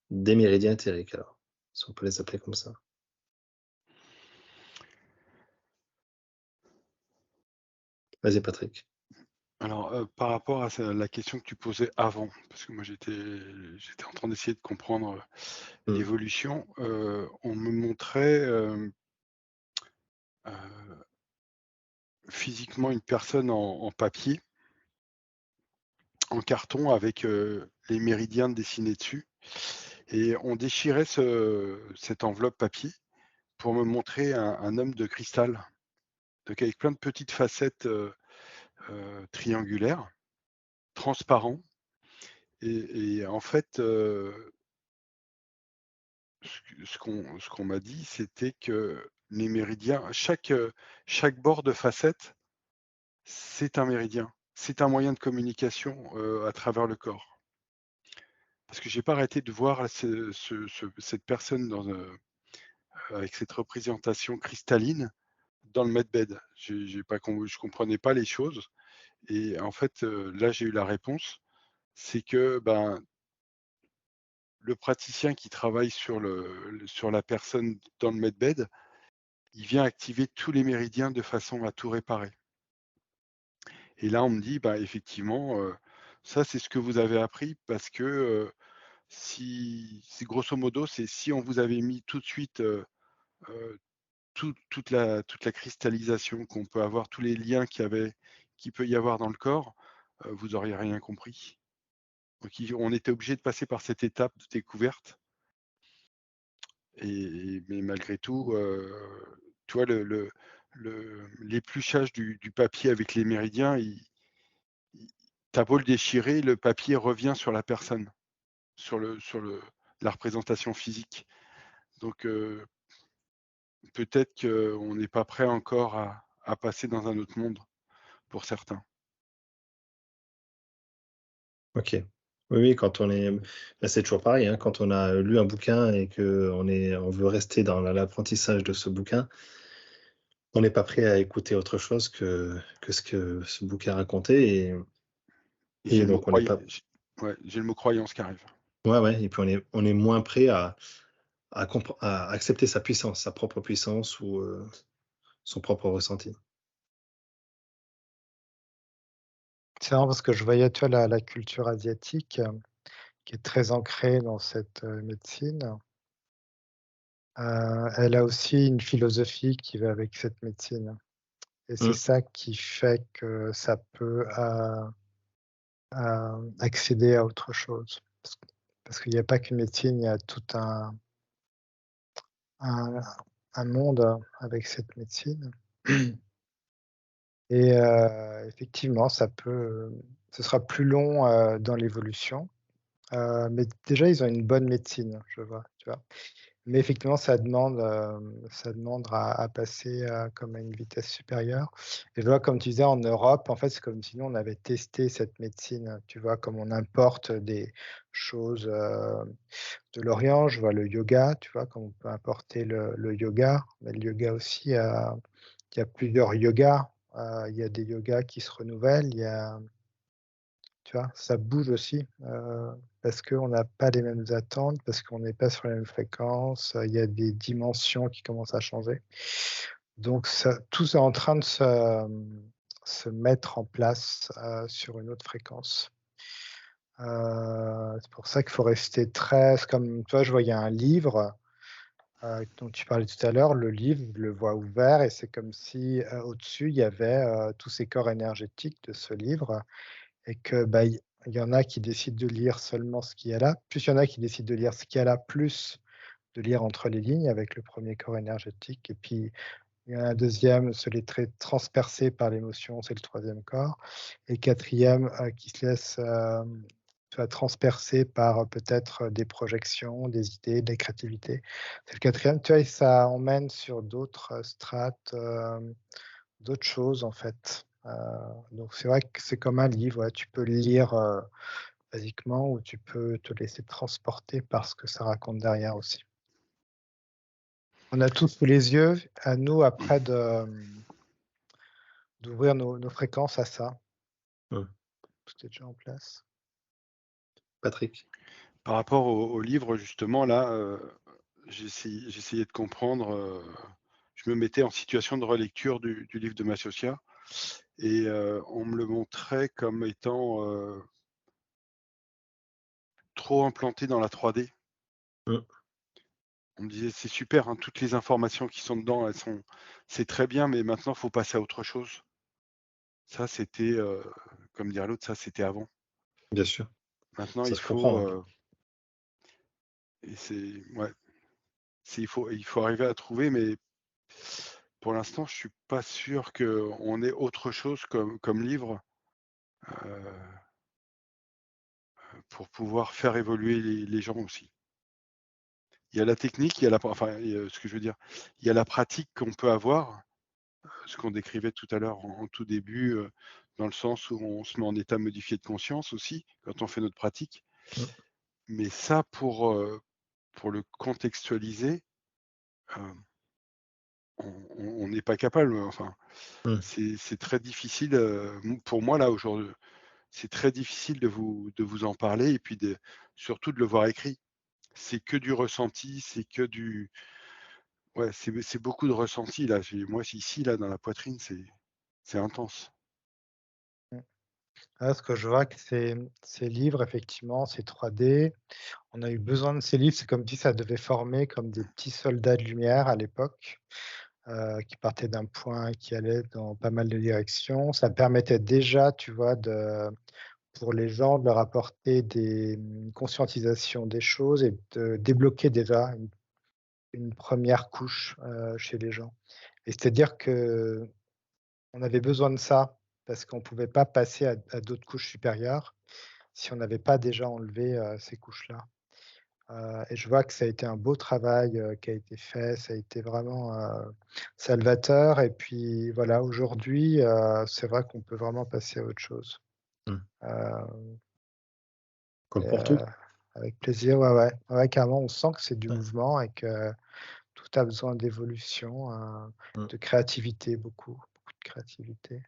des méridiens éthériques alors, si on peut les appeler comme ça. Vas-y Patrick. Alors, par rapport à la question que tu posais avant, parce que moi j'étais en train d'essayer de comprendre Mmh. l'évolution, on me montrait physiquement une personne en papier, en carton, avec les méridiens dessinés dessus. Et on déchirait cette enveloppe papier pour me montrer un homme de cristal, donc avec plein de petites facettes triangulaires, transparents. Et en fait, ce qu'on m'a dit, c'était que les méridiens, chaque bord de facette, c'est un méridien. C'est un moyen de communication à travers le corps. Parce que j'ai pas arrêté de voir cette personne avec cette représentation cristalline dans le medbed. Je comprenais pas les choses. Et en fait, là, j'ai eu la réponse. C'est que ben, le praticien qui travaille sur la personne dans le medbed, il vient activer tous les méridiens de façon à tout réparer. Et là, on me dit, bah, effectivement, ça, c'est ce que vous avez appris parce que si grosso modo, c'est si on vous avait mis tout de suite euh, toute la cristallisation qu'on peut avoir, tous les liens qu'il peut y avoir dans le corps, vous auriez rien compris. Donc, on était obligé de passer par cette étape de découverte. Mais malgré tout, tu vois, l'épluchage du papier avec les méridiens, tu as beau le déchirer, le papier revient sur la personne, la représentation physique. Donc, peut-être qu'on n'est pas prêt encore à passer dans un autre monde pour certains. OK. Oui, oui, quand on est bah, c'est toujours pareil, hein, quand on a lu un bouquin et qu'on veut rester dans l'apprentissage de ce bouquin, on n'est pas prêt à écouter autre chose que ce que ce bouquin racontait Et j'ai et le mot donc on n'est croyance, pas j'ai le mot croyance qui arrive. ouais et puis on est moins prêt à accepter sa puissance, sa propre puissance ou, son propre ressenti. C'est marrant parce que je voyais, tu vois, la culture asiatique, qui est très ancrée dans cette, médecine, elle a aussi une philosophie qui va avec cette médecine et c'est Mmh, ça qui fait que ça peut, accéder à autre chose. Parce qu'il y a pas qu'une médecine, il y a tout un un monde avec cette médecine et effectivement, ce sera plus long, dans l'évolution, mais déjà, ils ont une bonne médecine, je vois, tu vois? Mais effectivement, ça demande à passer, comme à une vitesse supérieure et je vois, comme tu disais, en Europe, en fait, c'est comme si nous, on avait testé cette médecine, tu vois? Comme on importe des choses, de l'Orient, je vois le yoga, tu vois? Comme on peut importer le yoga, mais le yoga aussi, il y a plusieurs yogas, il y a des yogas qui se renouvellent, il y a tu vois? Ça bouge aussi, parce qu'on n'a pas les mêmes attentes, parce qu'on n'est pas sur les mêmes fréquences, il y a des dimensions qui commencent à changer. Donc ça tout est en train de se mettre en place, sur une autre fréquence. C'est pour ça qu'il faut rester très c'est comme, tu vois, je voyais un livre, dont tu parlais tout à l'heure, le livre, je le vois ouvert et c'est comme si, au-dessus, il y avait, tous ces corps énergétiques de ce livre et que, bah, il y en a qui décident de lire seulement ce qu'il y a là, plus il y en a qui décident de lire ce qu'il y a là, plus de lire entre les lignes avec le premier corps énergétique et puis il y en a un deuxième, celui très transpercé par l'émotion, c'est le troisième corps et quatrième qui se laisse, tu vois, transpercer par, peut-être, des projections, des idées, de la créativité. C'est le quatrième, tu vois? Et ça emmène sur d'autres, strates, d'autres choses, en fait. Donc c'est vrai que c'est comme un livre, ouais, tu peux le lire, basiquement ou tu peux te laisser transporter par ce que ça raconte derrière aussi. On a tous sous les yeux, à nous après d'ouvrir nos fréquences à ça. mmh. Tout est déjà en place. Patrick? Par rapport au livre justement là, j'essayais de comprendre, je me mettais en situation de relecture du livre de Massocia et on me le montrait comme étant, trop implanté dans la 3D. Mmh, On me disait: «C'est super, hein, toutes les informations qui sont dedans, c'est très bien, mais maintenant, faut passer à autre chose». Ça, c'était, comme dirait l'autre, ça, c'était avant. bien sûr, Maintenant, ça il se faut, comprend, hein. et c'est ouais, il faut arriver à trouver, mais pour l'instant, je suis pas sûr qu'on ait autre chose comme livre, heu, pour pouvoir faire évoluer les gens aussi. Il y a la technique, il y a ce que je veux dire, il y a la pratique qu'on peut avoir, ce qu'on décrivait tout à l'heure en tout début, dans le sens où on se met en état modifié de conscience aussi, quand on fait notre pratique. Mmh, Mais ça, pour le contextualiser, heu, on n'est pas capable, enfin, mmh, c'est très difficile, pour moi là aujourd'hui, c'est très difficile de vous en parler et puis surtout de le voir écrit. C'est que du ressenti, c'est que du ouais, c'est beaucoup de ressenti là. Moi, ici, là, dans la poitrine, c'est intense. Mmh. Ce que je vois que ces livres, effectivement, ces 3D, on a eu besoin de ces livres. C'est comme si ça devait former comme des petits soldats de lumière à l'époque, qui partaient d'un point, qui allaient dans pas mal de directions. Ça permettait déjà, tu vois, pour les gens, de leur apporter conscientisations des choses et de débloquer déjà une 1re couche, chez les gens et c'est-à-dire qu'on avait besoin de ça parce qu'on ne pouvait pas passer à d'autres couches supérieures si on n'avait pas déjà enlevé, ces couches-là, et je vois que ça a été un beau travail, qui a été fait. Ça a été vraiment, salvateur et puis voilà, aujourd'hui, c'est vrai qu'on peut vraiment passer à autre chose, mmh. heu Comme et pour tout. avec plaisir, ouais, ouais. Ouais, carrément, on sent que c'est du Ouais, mouvement et que tout a besoin d'évolution, Mmh. de créativité, beaucoup de créativité.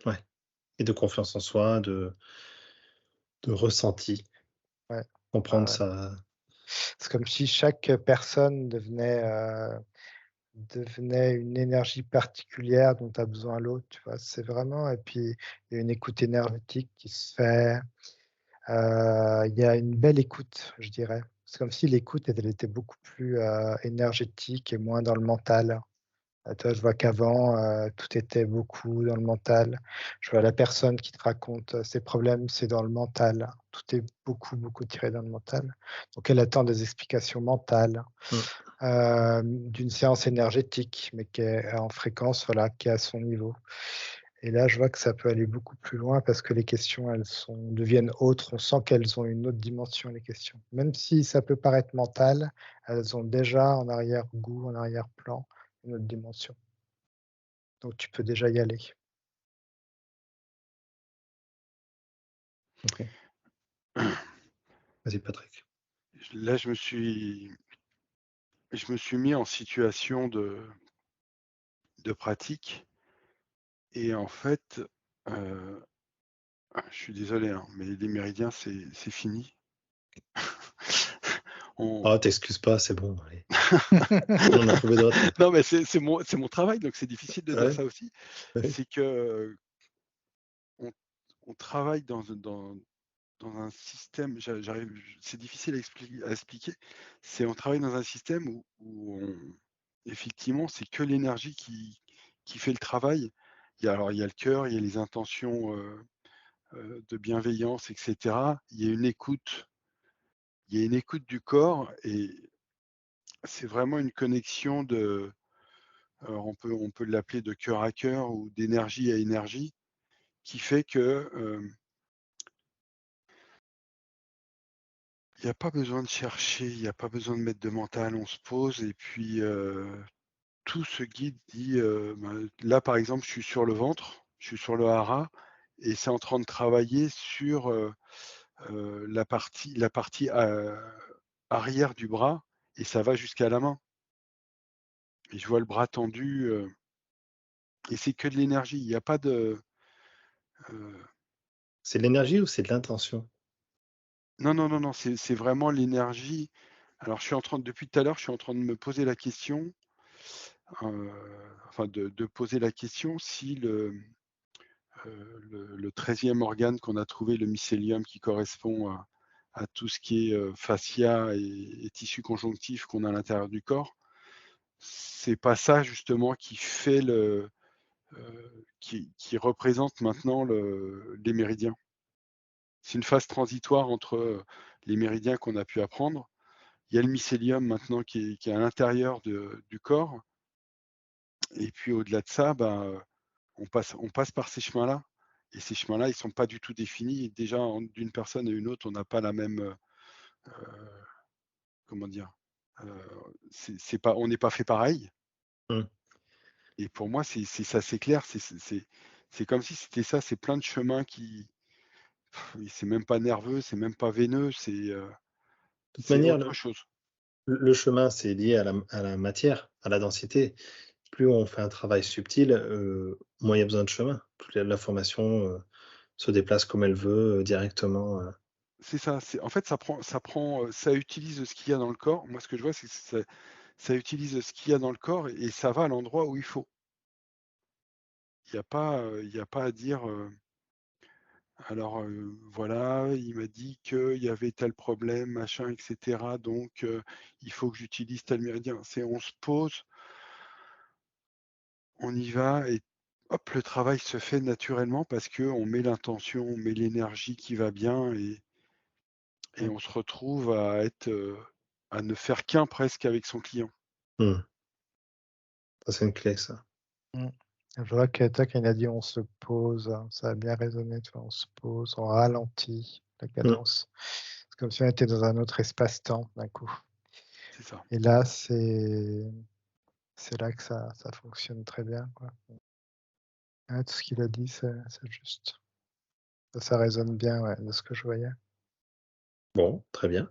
Ouais, et de confiance en soi, de ressenti, Ouais, ouais, comprendre ouais. ça. C'est comme si chaque personne devenait une énergie particulière dont a besoin l'autre, tu vois? C'est vraiment et puis il y a une écoute énergétique qui se fait, il y a une belle écoute, je dirais. C'est comme si l'écoute, elle était beaucoup plus, énergétique et moins dans le mental. Tu vois, je vois qu'avant, tout était beaucoup dans le mental. Je vois la personne qui te raconte, ses problèmes, c'est dans le mental. Tout est beaucoup, beaucoup tiré dans le mental. Donc elle attend des explications mentales, Mmh. d'une séance énergétique, mais qui est en fréquence, voilà, qui est à son niveau. Et là, je vois que ça peut aller beaucoup plus loin parce que les questions, deviennent autres. On sent qu'elles ont une autre dimension, les questions. Même si ça peut paraître mental, elles ont déjà en arrière-goût, en arrière-plan, une autre dimension. Donc tu peux déjà y aller. OK. Vas-y Patrick. Là, je me suis mis en situation de pratique et en fait, heu, je suis désolé, hein, mais les méridiens, c'est fini. On Ah, t'excuses pas, c'est bon, allez. On en a trouvé d'autres. non, mais c'est mon travail, donc c'est difficile de dire Ouais, ça aussi. ouais. C'est que, on on travaille dans un système, c'est difficile à expliquer. On travaille dans un système où effectivement, c'est que l'énergie qui fait le travail. Il y a le cœur, il y a les intentions, de bienveillance et cetera. Il y a une écoute du corps et c'est vraiment une connexion alors on peut l'appeler de cœur à cœur ou d'énergie à énergie qui fait que, il y a pas besoin de chercher, il y a pas besoin de mettre de mental. On se pose et puis, tout ce guide dit, là, par exemple, je suis sur le ventre, je suis sur le hara et c'est en train de travailler sur, la partie, arrière du bras et ça va jusqu'à la main et je vois le bras tendu, et c'est que de l'énergie. Il y a pas de, heu C'est de l'énergie ou c'est de l'intention? non, non, non, non, c'est vraiment l'énergie. Alors je suis en train depuis tout à l'heure, je suis en train de me poser la question, heu, enfin de poser la question si le 13e organe qu'on a trouvé, le mycélium qui correspond à tout ce qui est, fascia et tissu conjonctif qu'on a à l'intérieur du corps, c'est pas ça justement qui fait qui représente maintenant les méridiens. C'est une phase transitoire entre, les méridiens qu'on a pu apprendre. Il y a le mycélium maintenant qui est à l'intérieur du corps et puis au-delà de ça, on passe par ces chemins-là et ces chemins-là, ils sont pas du tout définis et déjà d'une personne à une autre, on n'a pas la même, comment dire? Heu, c'est pas on n'est pas fait pareil Mmh. et pour moi, c'est ça, c'est clair, c'est comme si c'était ça, c'est plein de chemins qui c'est même pas nerveux, c'est même pas veineux, De toute c'est manière, autre chose. le chemin, c'est lié à la matière, à la densité. Plus on fait un travail subtil, moins il y a besoin de chemin. Plus l'information, se déplace comme elle veut, directement, C'est ça, en fait, ça utilise ce qu'il y a dans le corps. Moi, ce que je vois, c'est que ça utilise ce qu'il y a dans le corps et ça va à l'endroit où il faut. Il y a pas à dire, alors, voilà, il m'a dit qu'il y avait tel problème, machin et cetera, donc il faut que j'utilise tel méridien. On se pose, on y va et hop, le travail se fait naturellement parce qu'on met l'intention, on met l'énergie qui va bien et Mmh. on se retrouve à ne faire qu'un presque avec son client. mmh, ça, c'est une clé ça. Mmh. Je vois que toi, quand il a dit: «On se pose», ça a bien résonné, tu vois? On se pose, on ralentit la Mmh, cadence. C'est comme si on était dans un autre espace-temps d'un coup C'est ça. et là, c'est là que ça fonctionne très bien, quoi. Ouais, tout ce qu'il a dit, c'est juste. Ça résonne bien, ouais, de ce que je voyais. bon, très bien.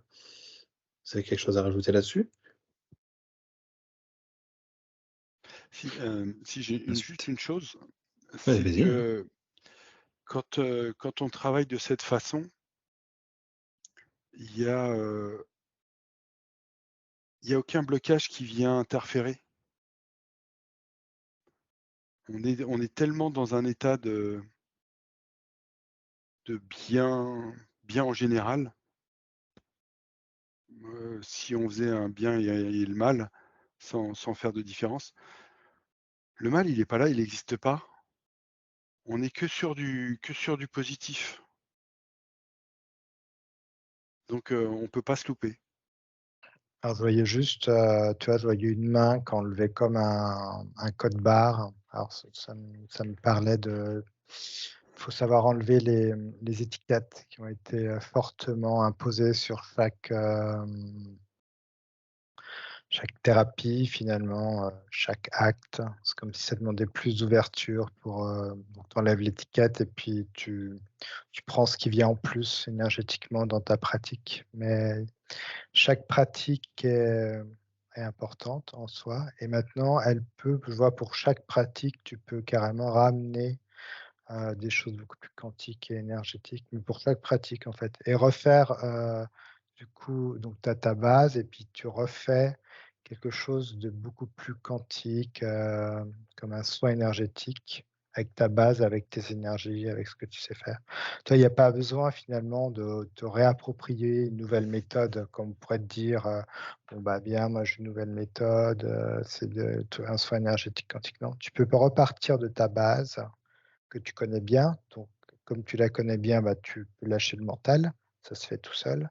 Vous avez quelque chose à rajouter là-dessus? Si j'ai juste Ensuite. une chose, Ouais, c'est vas-y. que quand on travaille de cette façon, il y a, il y a aucun blocage qui vient interférer. On est tellement dans un état de bien en général. Si on faisait un bien et le mal, sans faire de différence. Le mal, il est pas là, il n'existe pas. On n'est que sur du positif. Donc, on peut pas se louper. Alors, je voyais juste, tu vois, je voyais une main qu'enlevait comme un code barre. Alors, ça me parlait de. Il faut savoir enlever les étiquettes qui ont été fortement imposées sur chaque thérapie, finalement, chaque acte. C'est comme si ça demandait plus d'ouverture donc tu enlèves l'étiquette et puis tu prends ce qui vient en plus énergétiquement dans ta pratique. Mais chaque pratique est importante en soi et maintenant je vois pour chaque pratique, tu peux carrément ramener, des choses beaucoup plus quantiques et énergétiques, mais pour chaque pratique en fait et refaire, du coup donc tu as ta base et puis tu refais quelque chose de beaucoup plus quantique, comme un soin énergétique avec ta base, avec tes énergies, avec ce que tu sais faire. Toi, il y a pas besoin finalement de te réapproprier une nouvelle méthode, comme on pourrait te dire, «Bon, bah, bien, moi j'ai une nouvelle méthode, c'est un soin énergétique quantique». Non, tu peux repartir de ta base que tu connais bien. Donc, comme tu la connais bien, bah, tu peux lâcher le mental, ça se fait tout seul.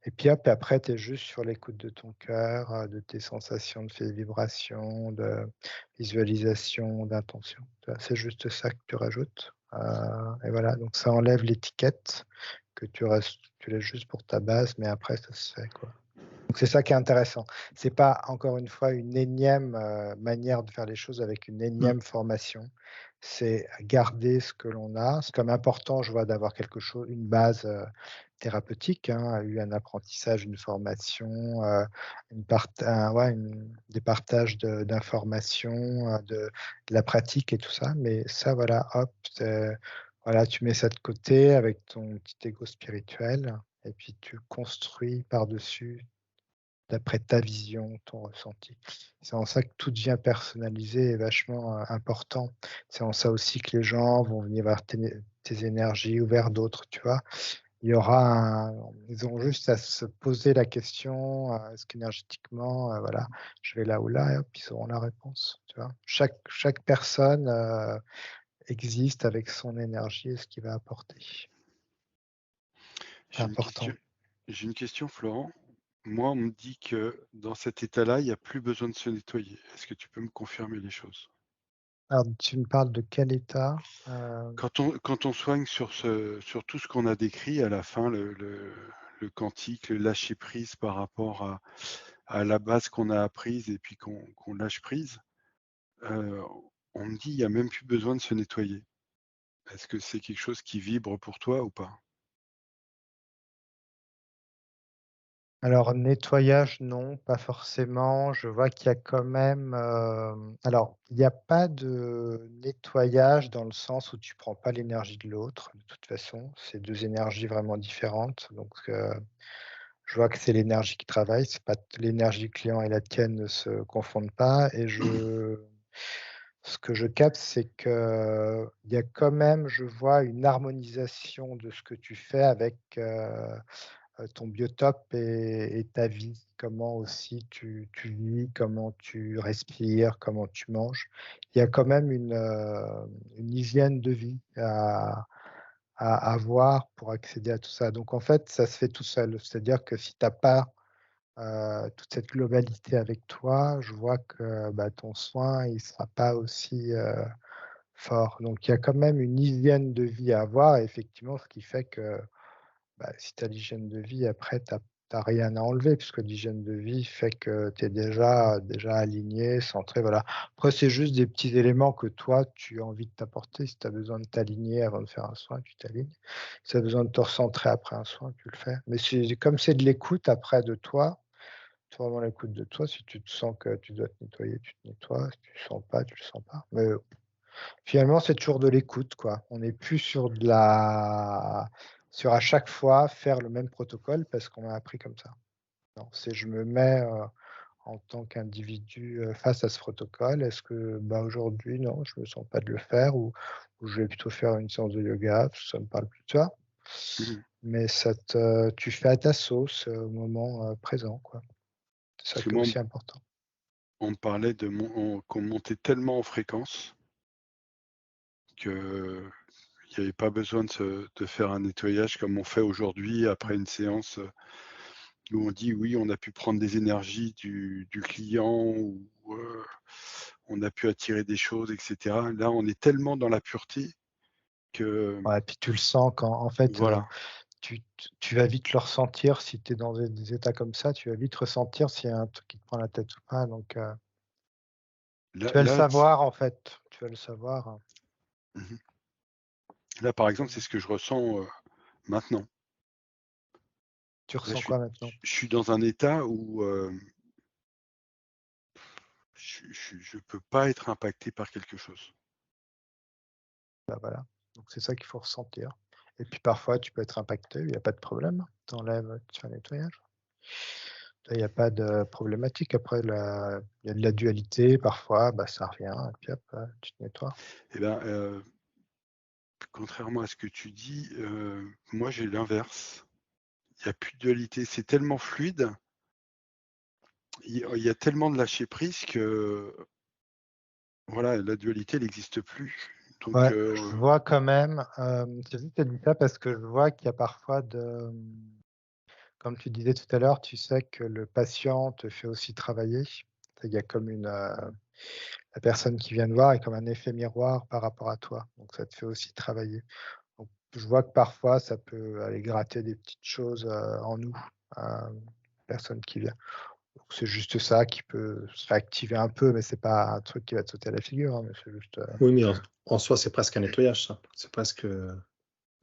Et puis hop, et après, tu es juste sur l'écoute de ton cœur, de tes sensations, de tes vibrations, de visualisation, d'intention. Tu vois, c'est juste ça que tu rajoutes. Et voilà, donc ça enlève l'étiquette que tu laisses juste pour ta base, mais après, ça se fait, quoi. Donc c'est ça qui est intéressant. C'est pas encore une fois une énième, manière de faire les choses avec une Mmh. énième formation. C'est garder ce que l'on a. C'est comme important, je vois, d'avoir quelque chose, une base, thérapeutique, hein, eu un apprentissage, une formation, des partages d'informations, de la pratique et tout ça. Mais ça, voilà, hop, voilà, tu mets ça de côté avec ton petit ego spirituel et puis tu construis par-dessus d'après ta vision, ton ressenti. C'est en ça que tout devient personnalisé et vachement, important. C'est en ça aussi que les gens vont venir vers tes énergies ou vers d'autres, tu vois? Il y aura ils ont juste à se poser la question, est-ce qu'énergétiquement, voilà, je vais là ou là et hop, ils auront la réponse, tu vois? Chaque personne, existe avec son énergie et ce qu'il va apporter. C'est J'ai une question important. j'ai une question, Florent. Moi, on me dit que dans cet état-là, il y a plus besoin de se nettoyer. Est-ce que tu peux me confirmer les choses? Alors tu me parles de quel état? Quand on soigne sur tout ce qu'on a décrit à la fin, le quantique, le lâcher prise par rapport à la base qu'on a apprise et puis qu'on lâche prise, heu, on me dit: «Il y a même plus besoin de se nettoyer». Est-ce que c'est quelque chose qui vibre pour toi ou pas? Alors nettoyage, non, pas forcément. Je vois qu'il y a quand même, alors il n'y a pas de nettoyage dans le sens où tu prends pas l'énergie de l'autre, de toute façon. C'est 2 énergies vraiment différentes. Donc, je vois que c'est l'énergie qui travaille, c'est pas l'énergie du client et la tienne ne se confondent pas et ce que je capte, c'est qu'il y a quand même, je vois une harmonisation de ce que tu fais avec, ton biotope et ta vie. Comment aussi tu vis, comment tu respires, comment tu manges. Il y a quand même une hygiène de vie à avoir pour accéder à tout ça. Donc en fait, ça se fait tout seul. C'est-à-dire que si tu as pas, toute cette globalité avec toi, je vois que, bah, ton soin, il sera pas aussi, fort. Donc il y a quand même une hygiène de vie à avoir et effectivement, ce qui fait que bah, si tu as l'hygiène de vie, après, tu as rien à enlever puisque l'hygiène de vie fait que tu es déjà aligné, centré, voilà. Après, c'est juste des petits éléments que toi, tu as envie de t'apporter. Si tu as besoin de t'aligner avant de faire un soin, tu t'alignes. Si tu as besoin de te recentrer après un soin, tu le fais. Mais comme c'est de l'écoute après de toi, Sois vraiment à l'écoute de toi. Si tu te sens que tu dois te nettoyer, tu te nettoies. Si tu le sens pas, tu le sens pas. Mais finalement, c'est toujours de l'écoute, quoi. On n'est plus sur à chaque fois faire le même protocole parce qu'on a appris comme ça. Non, c'est je me mets, en tant qu'individu, face à ce protocole. Est-ce que, aujourd'hui, non, je me sens pas de le faire ou je vais plutôt faire une séance de yoga, parce que ça me parle plus de ça. Mhm. Mais tu fais à ta sauce, au moment, présent, quoi. C'est ça Parce que qui est moi, aussi important. on me parlait qu'on montait tellement en fréquence qu'il n'y avait pas besoin de faire un nettoyage comme on fait aujourd'hui après une séance où on dit oui, on a pu prendre des énergies du client ou on a pu attirer des choses, etc. Là, on est tellement dans la pureté que Ouais, puis tu le sens quand en fait, voilà. tu vas vite le ressentir si tu es dans des états comme ça, tu vas vite ressentir s'il y a un truc qui te prend la tête ou pas, donc tu Là, vas le là, savoir, en fait, tu vas le savoir, hein. mhm. Là, par exemple, c'est ce que je ressens maintenant. Tu Là, ressens quoi maintenant? je suis dans un état où je peux pas être impacté par quelque chose. Bah, voilà, donc c'est ça qu'il faut ressentir et puis parfois tu peux être impacté, il y a pas de problème. Tu enlèves, tu fais un nettoyage. Là, il y a pas de problématique. Après il y a de la dualité parfois, ça revient et puis hop, tu te nettoies. Eh ben, contrairement à ce que tu dis, moi j'ai l'inverse. Il y a plus de dualité, c'est tellement fluide, il y a tellement de lâcher prise que voilà, la dualité elle n'existe plus. Donc Ouais, je vois quand même, j'ai juste dit ça parce que je vois qu'il y a parfois comme tu disais tout à l'heure, tu sais que le patient te fait aussi travailler. Il y a comme la personne qui vient te voir est comme un effet miroir par rapport à toi, donc ça te fait aussi travailler. Donc je vois que parfois ça peut aller gratter des petites choses, en nous, personne qui vient. Donc c'est juste ça qui peut se réactiver un peu, mais c'est pas un truc qui va te sauter à la figure, hein, mais c'est juste, Oui, mais en soi, c'est presque un nettoyage, ça. C'est presque.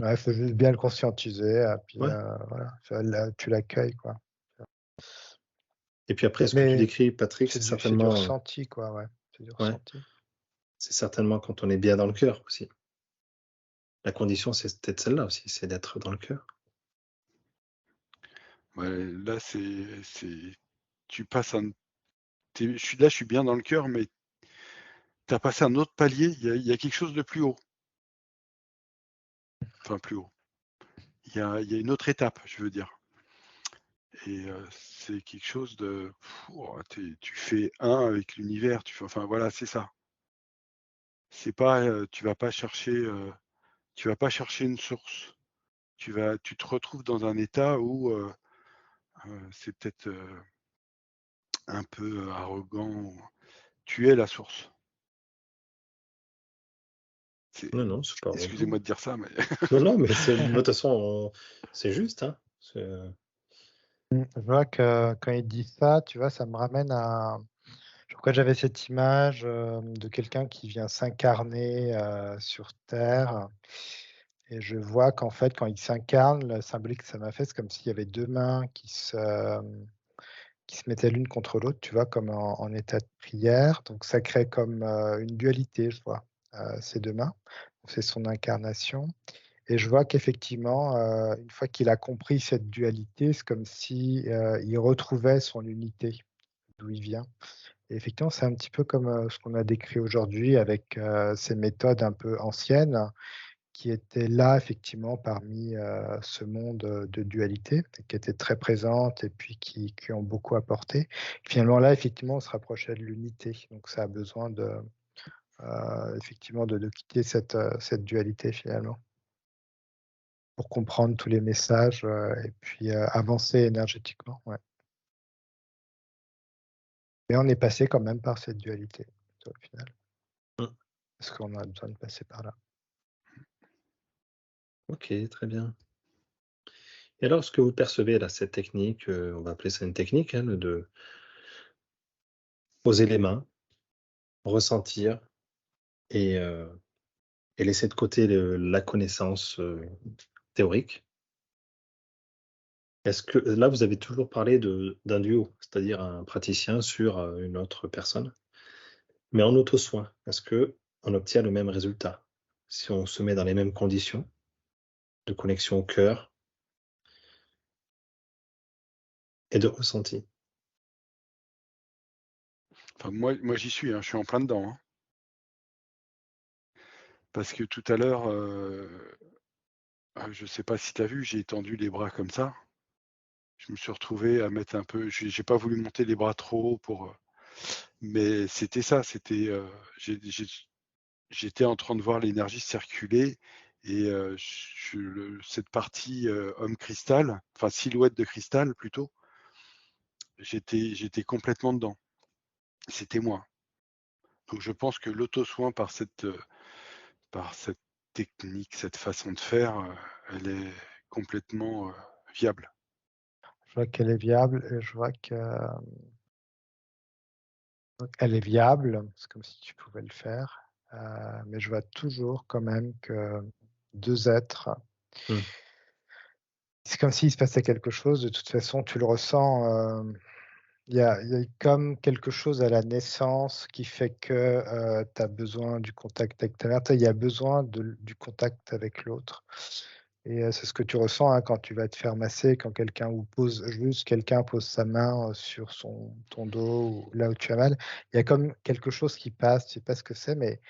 ouais, faut juste bien le conscientiser et puis, Ouais. voilà, tu l'accueilles, quoi. Et puis après, ce que tu Mais décris, Patrick, c'est du ressenti, quoi, ouais, c'est du ouais, ressenti. c'est certainement quand on est bien dans le cœur aussi. La condition, c'est peut-être celle-là aussi, c'est d'être dans le cœur. ouais, là tu passes je suis bien dans le cœur, mais tu as passé un autre palier, il y a quelque chose de plus haut. Enfin plus haut. Il y a une autre étape, je veux dire. Et c'est quelque chose de tu fais un avec l'univers, enfin voilà, c'est ça. C'est pas tu vas pas chercher une source. Tu te retrouves dans un état où c'est peut-être un peu arrogant. Tu es la source. Non, non, c'est pas arrogant. Excusez-moi de dire ça, mais Non, non, mais de toute façon, c'est juste, hein. Je vois que quand il dit ça, tu vois, ça me ramène à pourquoi j'avais cette image, de quelqu'un qui vient s'incarner, sur terre et je vois qu'en fait, quand il s'incarne, le symbolique que ça m'a fait, c'est comme s'il y avait 2 mains qui se mettaient l'une contre l'autre, tu vois? Comme en état de prière, donc ça crée comme, une dualité, je vois, ces 2 mains. C'est son incarnation et je vois qu'effectivement, une fois qu'il a compris cette dualité, c'est comme si, il retrouvait son unité, d'où il vient et effectivement, c'est un petit peu comme, ce qu'on a décrit aujourd'hui avec, ces méthodes un peu anciennes qui étaient là effectivement parmi, ce monde, de dualité, qui étaient très présentes et puis qui ont beaucoup apporté. Finalement là, effectivement, on se rapprochait de l'unité, donc ça a besoin effectivement de quitter cette dualité finalement, pour comprendre tous les messages, et puis, avancer énergétiquement, ouais. Mais on est passé quand même par cette dualité, au final, Mmh. parce qu'on a besoin de passer par là. OK, très bien. Et alors, ce que vous percevez là, cette technique, on va appeler ça une technique, hein, de poser les mains, ressentir et heu et laisser de côté la connaissance, théorique. Est-ce que là, vous avez toujours parlé d'un duo, c'est-à-dire un praticien sur une autre personne, mais en auto-soin, est-ce que on obtient le même résultat? Si on se met dans les mêmes conditions de connexion au cœur et de ressenti? Enfin, moi j'y suis, hein, je suis en plein dedans, hein. Parce que tout à l'heure, je sais pas si tu as vu, j'ai étendu les bras comme ça. Je me suis retrouvé à mettre un peu j'ai pas voulu monter les bras trop haut mais c'était ça, j'étais en train de voir l'énergie circuler et cette partie, homme cristal, enfin silhouette de cristal plutôt, j'étais complètement dedans. C'était moi. Donc je pense que l'auto-soin par cette technique, cette façon de faire, elle est complètement, viable. Je vois qu'elle est viable et je vois que donc elle est viable, c'est comme si tu pouvais le faire, mais je vois toujours quand même que 2 êtres, Mmh. c'est comme s'il se passait quelque chose, de toute façon tu le ressens, il y a comme quelque chose à la naissance qui fait que, tu as besoin du contact avec ta mère. Tu sais, il y a besoin du contact avec l'autre et c'est ce que tu ressens, hein, quand tu vas te faire masser, quand quelqu'un pose sa main, sur ton dos ou là où tu as mal. Il y a comme quelque chose qui passe, je sais pas ce que c'est, mais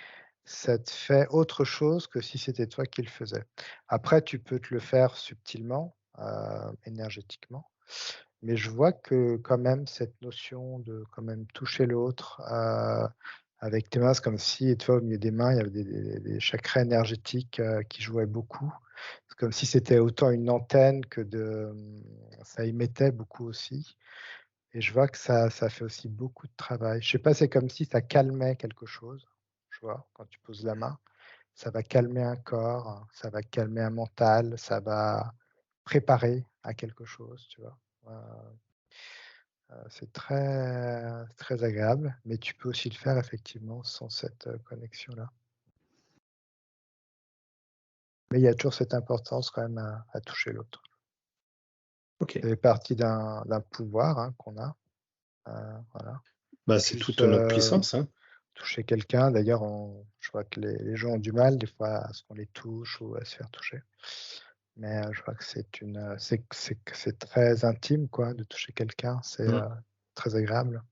ça te fait autre chose que si c'était toi qui le faisais. Après, tu peux te le faire subtilement, énergétiquement. Mais je vois que quand même cette notion de quand même toucher l'autre, avec tes mains, c'est comme si, tu vois, au milieu des mains, il y avait des chakras énergétiques, qui jouaient beaucoup. C'est comme si c'était autant une antenne que ça émettait beaucoup aussi et je vois que ça fait aussi beaucoup de travail. Je sais pas, c'est comme si ça calmait quelque chose, tu vois? Quand tu poses la main, ça va calmer un corps, ça va calmer un mental, ça va préparer à quelque chose, tu vois? C'est très agréable, mais tu peux aussi le faire effectivement sans cette, connexion-là. Mais il y a toujours cette importance quand même à toucher l'autre. Ça OK. fait partie d'un pouvoir, hein, qu'on a, voilà. Bah, c'est Juste, toute notre puissance, hein. toucher quelqu'un, d'ailleurs je vois que les gens ont du mal des fois à ce qu'on les touche ou à se faire toucher. Mais, je vois que c'est très intime quoi de toucher quelqu'un, c'est, Mmh. très agréable.